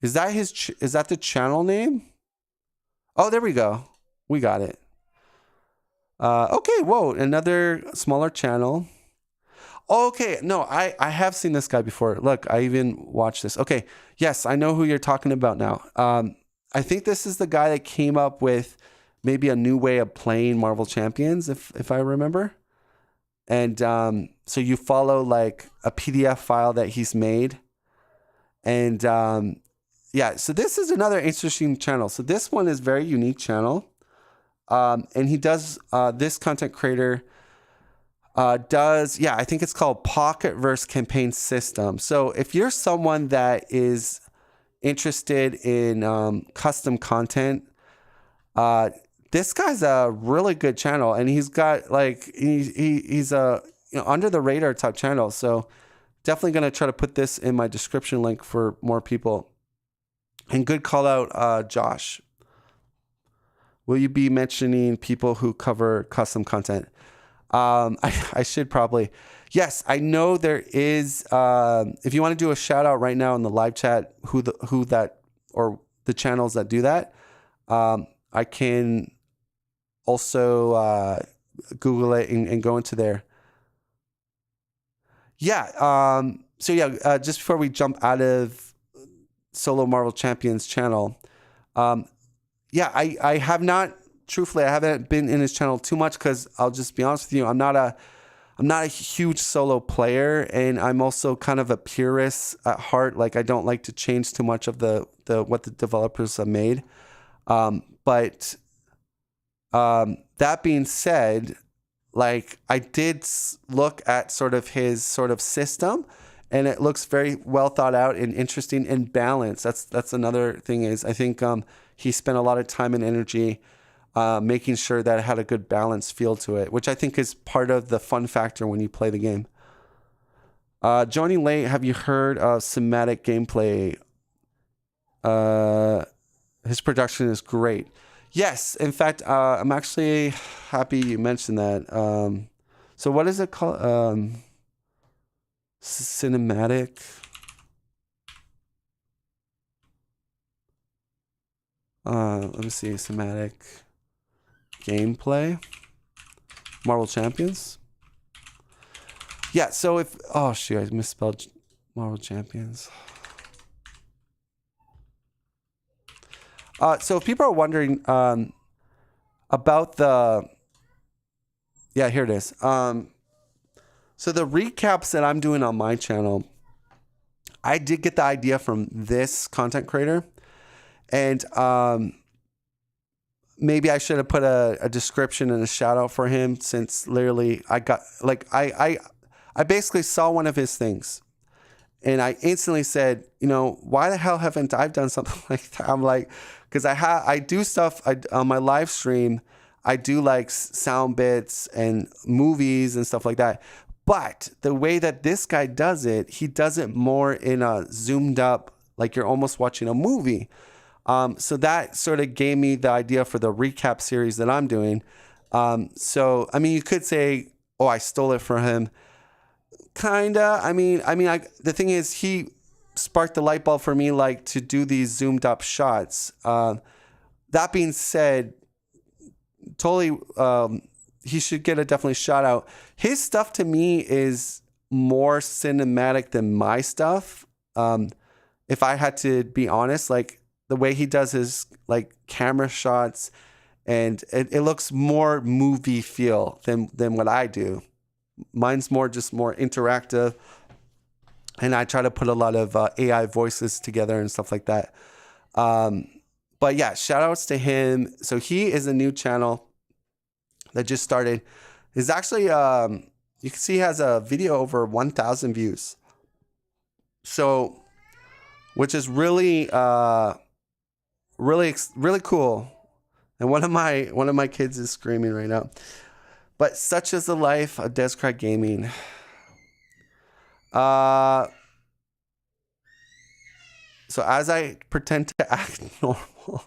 Is that is that the channel name? Oh, there we go. We got it. Okay, whoa, another smaller channel. Okay, no, I have seen this guy before. Look, I even watched this. Okay, yes, I know who you're talking about now. I think this is the guy that came up with maybe a new way of playing Marvel Champions, if I remember. And so you follow like a PDF file that he's made. And yeah, so this is another interesting channel. So this one is very unique channel. And he does, this content creator does, I think it's called Pocket Verse Campaign System. So if you're someone that is interested in custom content, this guy's a really good channel, and he's got like he's a under the radar type channel. So definitely gonna try to put this in my description link for more people. And good call out, Josh. Will you be mentioning people who cover custom content? I should probably. Yes, I know there is. If you want to do a shout out right now in the live chat, who that or the channels that do that, I can also Google it and go into there. Yeah. So yeah, just before we jump out of Solo Marvel Champions channel, yeah, I have not. Truthfully, I haven't been in his channel too much because I'll just be honest with you, I'm not a huge solo player, and I'm also kind of a purist at heart. Like I don't like to change too much of the what the developers have made. But that being said, like I did look at sort of his sort of system, and it looks very well thought out and interesting and balanced. That's another thing is I think he spent a lot of time and energy making sure that it had a good balanced feel to it, which I think is part of the fun factor when you play the game. Joining late, have you heard of Cinematic Gameplay? His production is great. Yes, in fact, I'm actually happy you mentioned that. So what is it called? Cinematic. Let me see. Cinematic Gameplay. Marvel Champions. Yeah, so if... Oh, shoot, I misspelled Marvel Champions. So if people are wondering about the... Yeah, here it is. So the recaps that I'm doing on my channel, I did get the idea from this content creator. And maybe I should have put a description and a shout out for him, since literally I got... Like, I basically saw one of his things. And I instantly said, why the hell haven't I done something like that? I'm like... Because I do stuff on my live stream. I do like sound bits and movies and stuff like that. But the way that this guy does it, he does it more in a zoomed up, like you're almost watching a movie. So that sort of gave me the idea for the recap series that I'm doing. So, I mean, you could say, oh, I stole it from him. Kinda. The thing is, he sparked the light bulb for me, like to do these zoomed up shots. That being said, totally, he should get a definitely shout out. His stuff to me is more cinematic than my stuff. If I had to be honest, like the way he does his like camera shots, and it looks more movie feel than what I do. Mine's more interactive. And I try to put a lot of AI voices together and stuff like that. But yeah, shout outs to him. So he is a new channel that just started. It's actually, you can see he has a video over 1,000 views. So, which is really, really cool. And one of my kids is screaming right now. But such is the life of Describe Gaming. So as I pretend to act normal,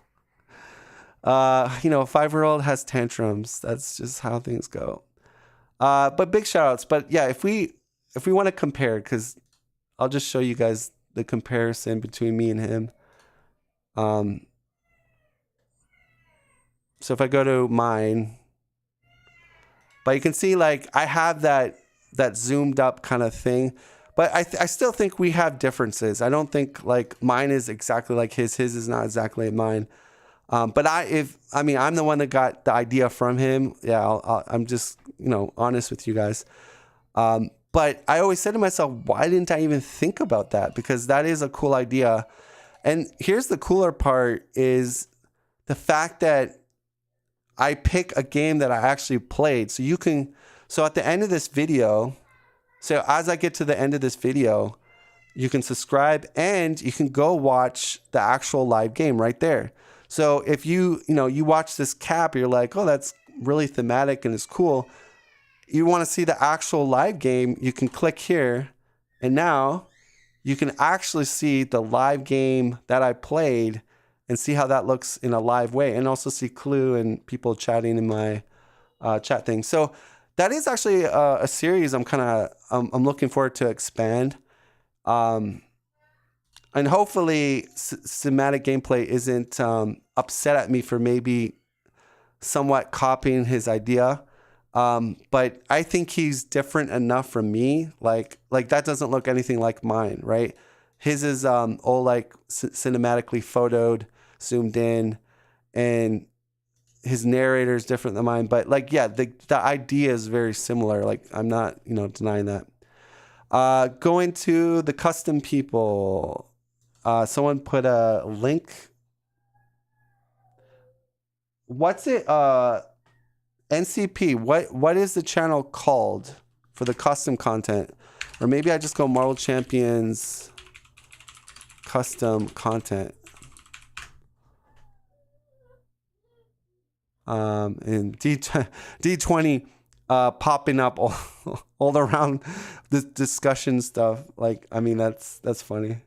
a 5-year-old has tantrums. That's just how things go. But big shout outs. But yeah, if we want to compare, because I'll just show you guys the comparison between me and him. So if I go to mine, but you can see like I have that zoomed up kind of thing, but I still think we have differences. I don't think like mine is exactly like his is not exactly like mine. But I'm the one that got the idea from him. Yeah, I'm just, honest with you guys. But I always said to myself, why didn't I even think about that? Because that is a cool idea. And here's the cooler part is the fact that I pick a game that I actually played. So at the end of this video, so as I get to the end of this video, you can subscribe and you can go watch the actual live game right there. So if you watch this cap, you're like, oh, that's really thematic and it's cool. You want to see the actual live game, you can click here. And now you can actually see the live game that I played and see how that looks in a live way. And also see Clue and people chatting in my chat thing. So that is actually a series I'm looking forward to expand. And hopefully cinematic gameplay isn't upset at me for maybe somewhat copying his idea. But I think he's different enough from me. Like that doesn't look anything like mine, right? His is all like cinematically photoed, zoomed in, and his narrator is different than mine. But like, yeah, the idea is very similar. Like I'm not, denying that. Going to the custom people. Someone put a link. What's it? NCP. What is the channel called for the custom content? Or maybe I just go Marvel Champions custom content. And D20 popping up all around this discussion stuff. Like, I mean, that's funny.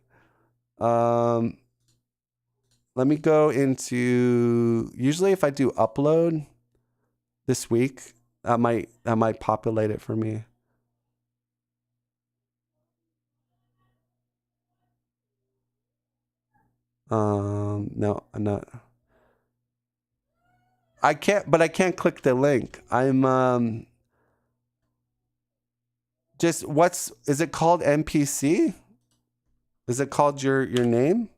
Let me go into, usually if I do upload this week, that might populate it for me. No, I'm not. I can't click the link. I'm just is it called NPC? Is it called your name?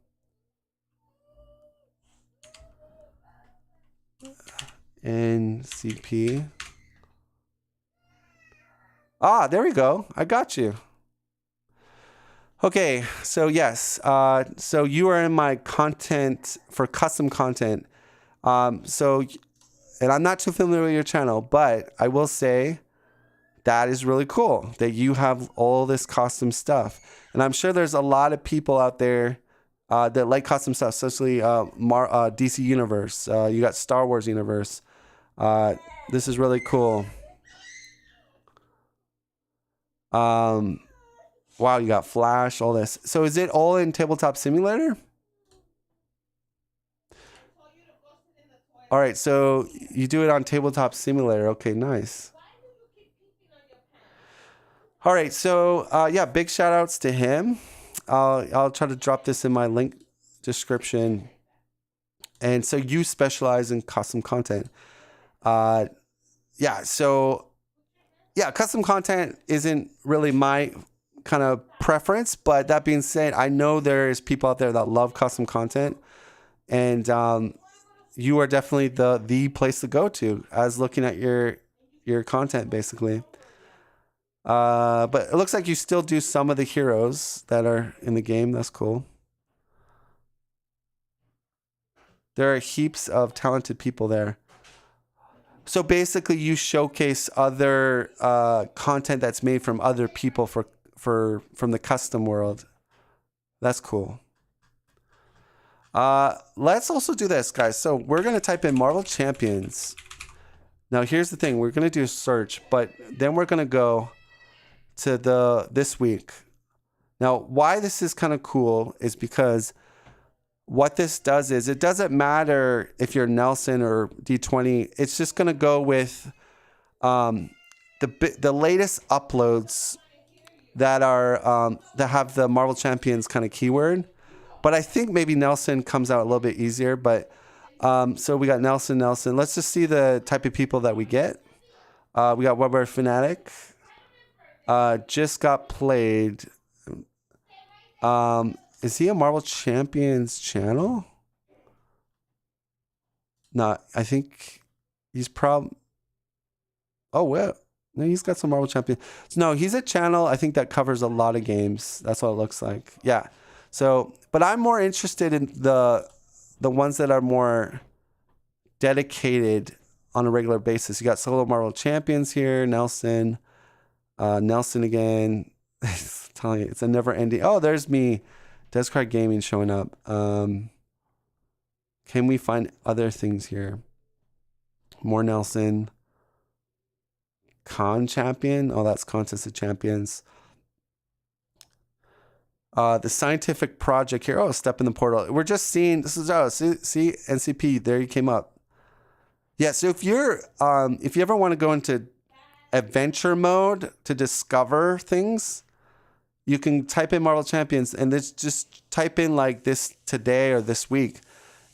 NCP. Ah, there we go. I got you. Okay, so yes. So you are in my content for custom content. And I'm not too familiar with your channel, but I will say that is really cool that you have all this custom stuff. And I'm sure there's a lot of people out there that like custom stuff, especially DC Universe. You got Star Wars Universe. This is really cool. Wow, you got Flash, all this. So is it all in Tabletop Simulator? All right, so you do it on Tabletop Simulator. Okay, nice. All right, so yeah, big shout outs to him. I'll try to drop this in my link description. And so you specialize in custom content. Yeah, so yeah, custom content isn't really my kind of preference, but that being said, I know there's people out there that love custom content, and you are definitely the place to go to as looking at your content, basically. But it looks like you still do some of the heroes that are in the game. That's cool. There are heaps of talented people there. So basically, you showcase other content that's made from other people from the custom world. That's cool. Let's also do this, guys. So we're gonna type in Marvel Champions. Now here's the thing: we're gonna do a search, but then we're gonna go to this week. Now, why this is kind of cool is because what this does is it doesn't matter if you're Nelson or D20. It's just gonna go with the latest uploads that are that have the Marvel Champions kind of keyword. But I think maybe Nelson comes out a little bit easier. But so we got Nelson. Let's just see the type of people that we get. We got Weber Fanatic. Just got played. Is he a Marvel Champions channel? No, I think he's Oh, well, no, he's got some Marvel Champions. No, he's a channel, I think, that covers a lot of games. That's what it looks like. Yeah. So, but I'm more interested in the ones that are more dedicated on a regular basis. You got solo Marvel Champions here, Nelson again. Telling you, it's a never ending. Oh, there's me, Descry Gaming showing up. Can we find other things here? More Nelson. Con Champion. Oh, that's Contest of Champions. The Scientific Project here. Oh, Step in the Portal. We're just seeing, this is, see, NCP, there he came up. Yeah, so if you ever want to go into adventure mode to discover things, you can type in Marvel Champions and just type in like this today or this week.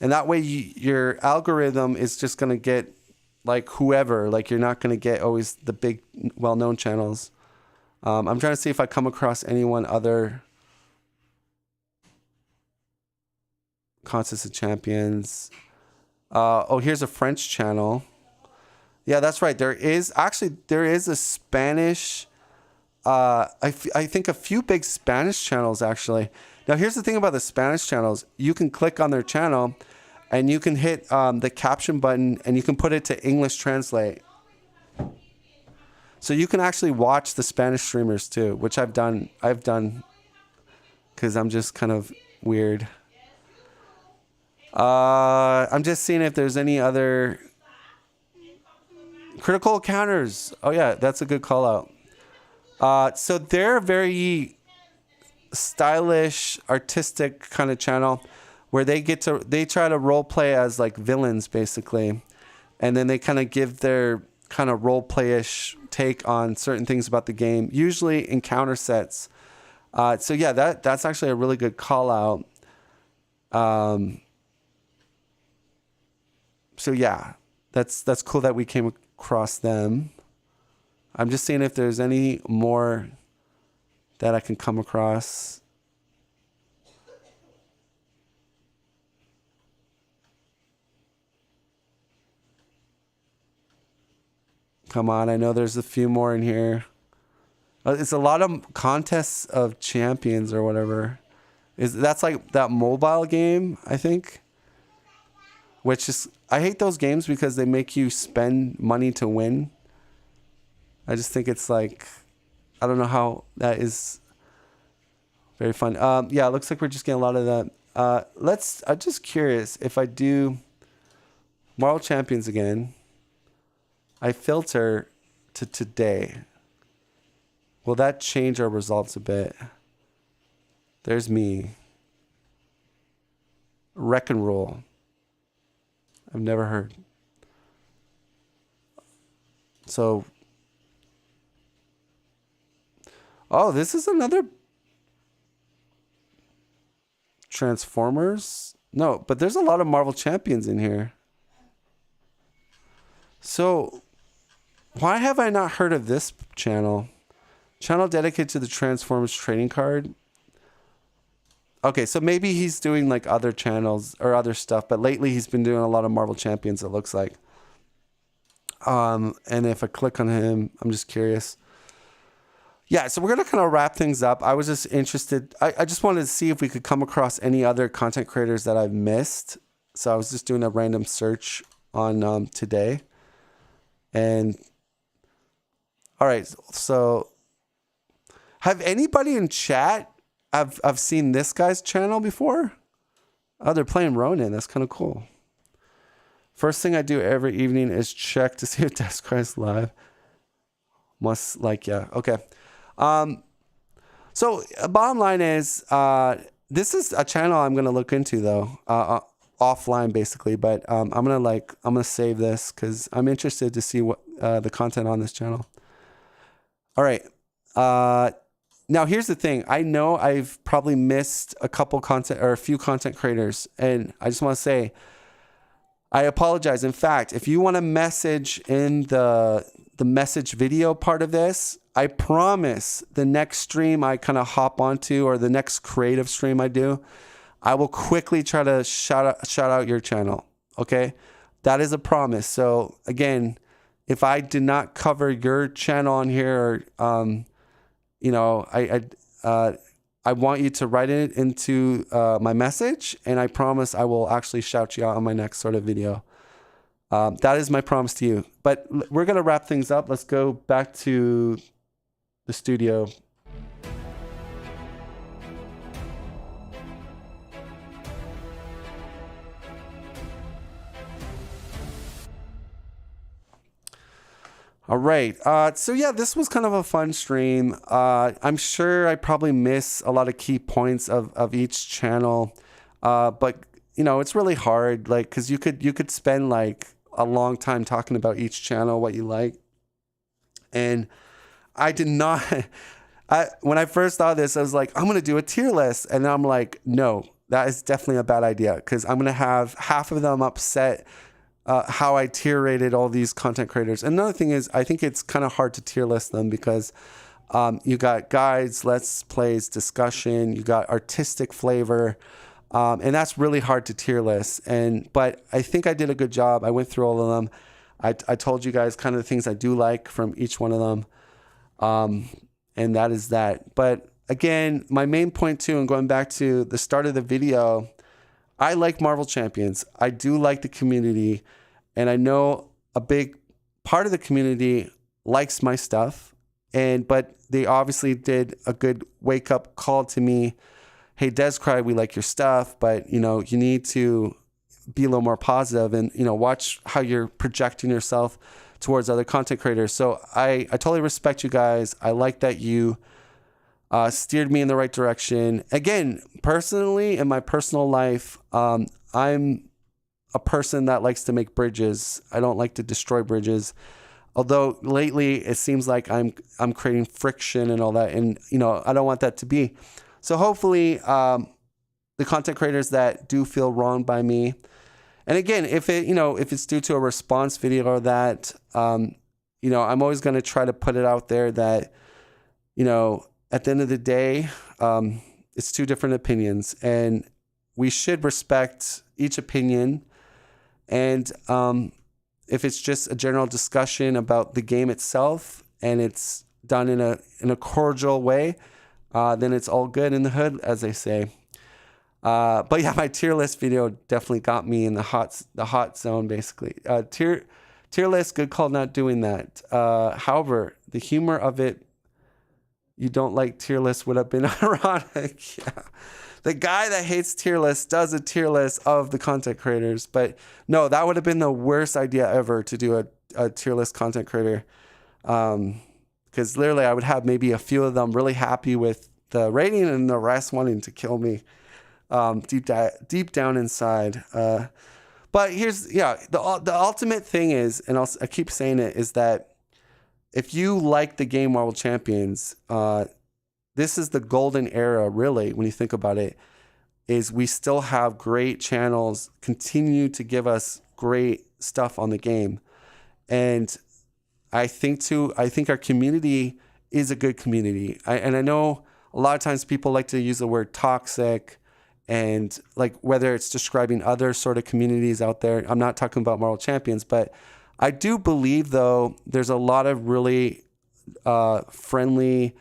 And that way your algorithm is just going to get like whoever, like you're not going to get always the big well-known channels. I'm trying to see if I come across anyone other. Contest of Champions. Oh, here's a French channel. Yeah, that's right. There is a Spanish. I think a few big Spanish channels actually. Now, here's the thing about the Spanish channels. You can click on their channel and you can hit the caption button and you can put it to English translate. So you can actually watch the Spanish streamers too, which I've done because I'm just kind of weird. I'm just seeing if there's any other Critical Counters. Oh yeah, that's a good call out. So they're very stylish, artistic kind of channel where they try to role play as like villains basically, and then they kind of give their kind of role play-ish take on certain things about the game, usually encounter sets. So yeah, that's actually a really good call out. So yeah, that's cool that we came across them. I'm just seeing if there's any more that I can come across. Come on, I know there's a few more in here. It's a lot of Contests of Champions or whatever. That's like that mobile game, I think. Which is, I hate those games because they make you spend money to win. I just think it's like, I don't know how that is very fun. Yeah, it looks like we're just getting a lot of that. I'm just curious if I do Marvel Champions again, I filter to today. Will that change our results a bit? There's me. Wreck and Roll. I've never heard. So, oh, this is another Transformers. No, but there's a lot of Marvel Champions in here. So, why have I not heard of this channel? Channel dedicated to the Transformers trading card. Okay, so maybe he's doing like other channels or other stuff, but lately he's been doing a lot of Marvel Champions, it looks like. And if I click on him, I'm just curious. Yeah, so we're going to kind of wrap things up. I was just interested. I just wanted to see if we could come across any other content creators that I've missed. So I was just doing a random search on today. And all right, so have anybody in chat I've seen this guy's channel before? Oh, they're playing Ronin. That's kind of cool. First thing I do every evening is check to see if Descry's live. Must like, yeah. Okay. So bottom line is, this is a channel I'm going to look into though, offline basically, but, I'm going to save this cause I'm interested to see what, the content on this channel. All right. Now here's the thing. I know I've probably missed a few content creators, and I just want to say, I apologize. In fact, if you want to message in the the message video part of this. I promise the next stream I kind of hop onto, or the next creative stream I do, I will quickly try to shout out your channel. Okay, that is a promise. So again, if I did not cover your channel on here, you know, I want you to write it into my message, and I promise I will actually shout you out on my next sort of video. That is my promise to you. But we're gonna wrap things up. Let's go back to the studio. All right. So yeah, this was kind of a fun stream. I'm sure I probably miss a lot of key points of each channel. But you know, it's really hard, like, cause you could spend like a long time talking about each channel, what you like. And I did not, when I first thought of this, I was like, I'm going to do a tier list. And then I'm like, no, that is definitely a bad idea, because I'm going to have half of them upset how I tier rated all these content creators. And another thing is, I think it's kind of hard to tier list them, because you got guides, let's plays, discussion, you got artistic flavor, and that's really hard to tier list. But I think I did a good job. I went through all of them. I told you guys kind of the things I do like from each one of them. And that is that. But again, my main point too, and going back to the start of the video, I like Marvel Champions. I do like the community, and I know a big part of the community likes my stuff. But they obviously did a good wake up call to me. Hey, Descry, we like your stuff, but you know, you need to be a little more positive, and you know, watch how you're projecting yourself towards other content creators. So I totally respect you guys. I like that you steered me in the right direction. Again, personally, in my personal life, I'm a person that likes to make bridges. I don't like to destroy bridges. Although lately it seems like I'm creating friction and all that, and you know, I don't want that to be. So hopefully, the content creators that do feel wronged by me, and again, if it's due to a response video or that, you know, I'm always going to try to put it out there that, you know, at the end of the day, it's two different opinions, and we should respect each opinion. And if it's just a general discussion about the game itself, and it's done in a cordial way, then it's all good in the hood, as they say. But yeah, my tier list video definitely got me in the hot zone, basically. Tier list, good call not doing that. However, the humor of it, you don't like tier list, would have been ironic. Yeah. The guy that hates tier lists does a tier list of the content creators. But no, that would have been the worst idea ever, to do a tier list content creator. Because literally I would have maybe a few of them really happy with the rating, and the rest wanting to kill me deep down inside. But here's, the ultimate thing is, and I keep saying it, is that if you like the game Marvel Champions, this is the golden era, really, when you think about it, is we still have great channels continue to give us great stuff on the game. And I think our community is a good community. And I know a lot of times people like to use the word toxic, and like whether it's describing other sort of communities out there. I'm not talking about Marvel Champions, but I do believe, though, there's a lot of really friendly,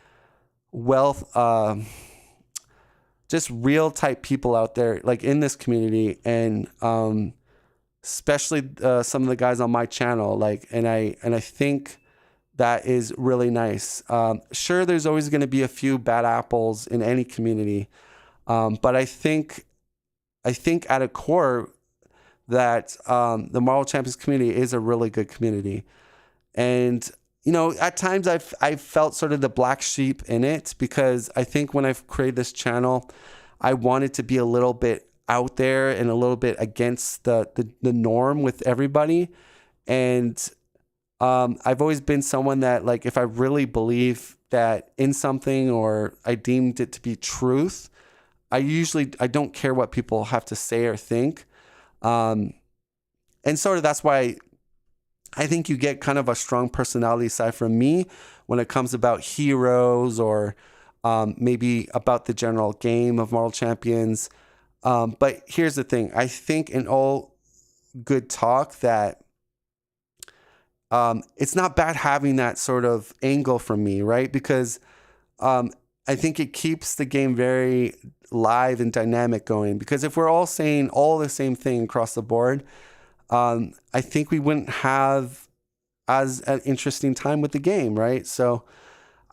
just real type people out there, like in this community, and especially some of the guys on my channel, like, and I think that is really nice. Sure, there's always going to be a few bad apples in any community, but I think at a core that the Marvel Champions community is a really good community. And you know, at times I've felt sort of the black sheep in it, because I think when I've created this channel, I wanted to be a little bit out there and a little bit against the norm with everybody. And I've always been someone that, like, if I really believe that in something, or I deemed it to be truth, I don't care what people have to say or think. And sort of that's why I think you get kind of a strong personality side from me when it comes about heroes or maybe about the general game of Mortal Champions. But here's the thing. I think in all good talk that it's not bad having that sort of angle from me, right? Because I think it keeps the game very live and dynamic going. Because if we're all saying all the same thing across the board, I think we wouldn't have as an interesting time with the game, right? So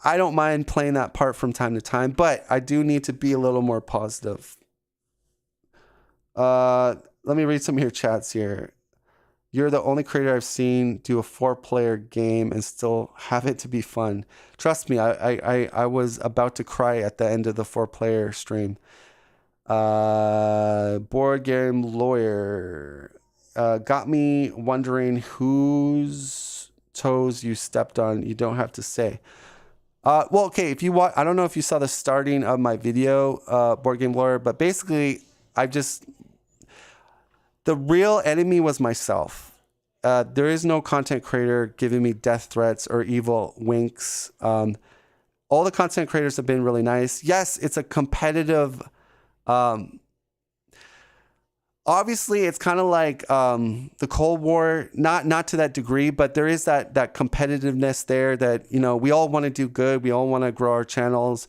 I don't mind playing that part from time to time, but I do need to be a little more positive. Let me read some of your chats here. You're the only creator I've seen do a 4-player game and still have it to be fun. Trust me, I was about to cry at the end of the 4-player stream. Board Game Lawyer got me wondering whose toes you stepped on. You don't have to say. Well, okay, if you watch, I don't know if you saw the starting of my video, Board Game Lawyer, but basically, the real enemy was myself. There is no content creator giving me death threats or evil winks. All the content creators have been really nice. Yes, it's a competitive. Obviously, it's kind of like the Cold War, not to that degree, but there is that competitiveness there that, you know, we all want to do good. We all want to grow our channels.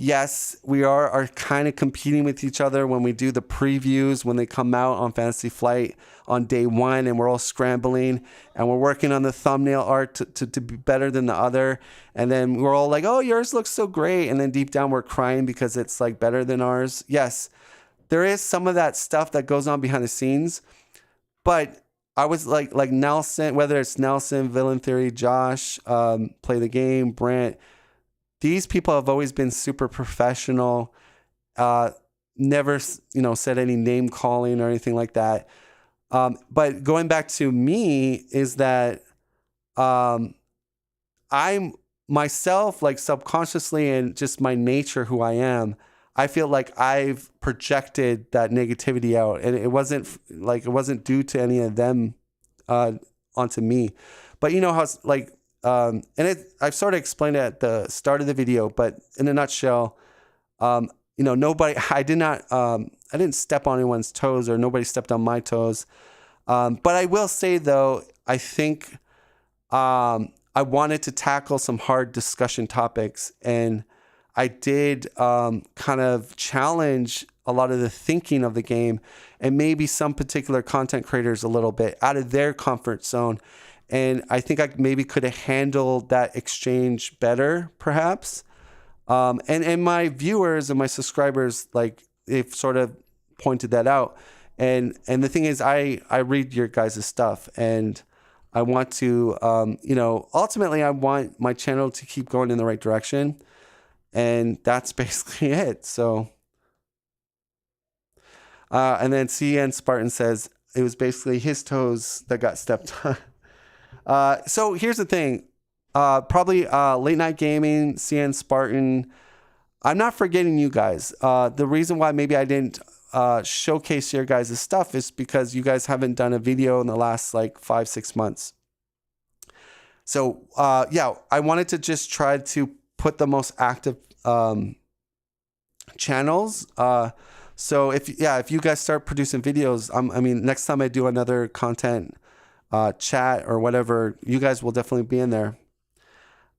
Yes, we are kind of competing with each other when we do the previews, when they come out on Fantasy Flight on day one, and we're all scrambling and we're working on the thumbnail art to be better than the other. And then we're all like, oh, yours looks so great. And then deep down we're crying because it's like better than ours. Yes, there is some of that stuff that goes on behind the scenes. But I was like Nelson, whether it's Nelson, Villain Theory, Josh, Play the Game, Brant, these people have always been super professional, never, said any name calling or anything like that. But going back to me is that I'm myself, like subconsciously and just my nature, who I am, I feel like I've projected that negativity out, and it wasn't due to any of them onto me. But you know how it's like, I've sort of explained it at the start of the video, but in a nutshell, I didn't step on anyone's toes, or nobody stepped on my toes. But I will say though, I think I wanted to tackle some hard discussion topics, and I did kind of challenge a lot of the thinking of the game, and maybe some particular content creators a little bit out of their comfort zone. And I think I maybe could have handled that exchange better, perhaps. And my viewers and my subscribers, like, they've sort of pointed that out. And the thing is, I read your guys' stuff, and I want to, ultimately I want my channel to keep going in the right direction. And that's basically it. So, and then CN Spartan says it was basically his toes that got stepped on. So here's the thing, probably Late Night Gaming, CN Spartan. I'm not forgetting you guys. The reason why maybe I didn't showcase your guys' stuff is because you guys haven't done a video in the last like 5-6 months. So I wanted to just try to put the most active channels. So if you guys start producing videos, next time I do another content chat or whatever, you guys will definitely be in there.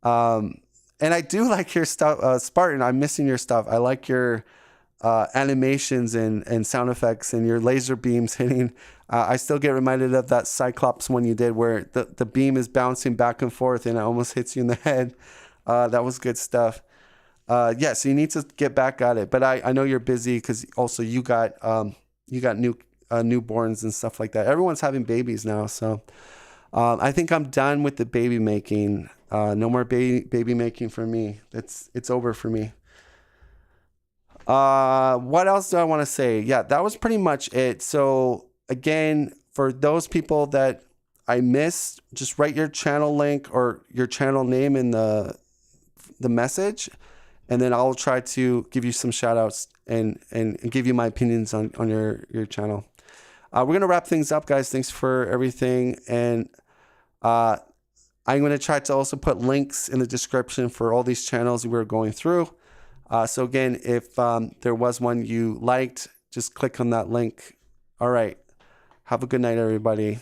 And I do like your stuff, Spartan. I'm missing your stuff. I like your animations and sound effects and your laser beams hitting. I still get reminded of that Cyclops one you did where the beam is bouncing back and forth and it almost hits you in the head. That was good stuff. So you need to get back at it. But I know you're busy because also you got newborns and stuff like that. Everyone's having babies now, so I think I'm done with the baby making. No more baby making for me. It's over for me. What else do I want to say? Yeah, that was pretty much it. So again, for those people that I missed, just write your channel link or your channel name in the message, and then I'll try to give you some shout outs and give you my opinions on your channel. We're going to wrap things up, guys. Thanks for everything. And I'm going to try to also put links in the description for all these channels we're going through. So again, if there was one you liked, just click on that link. All right. Have a good night, everybody.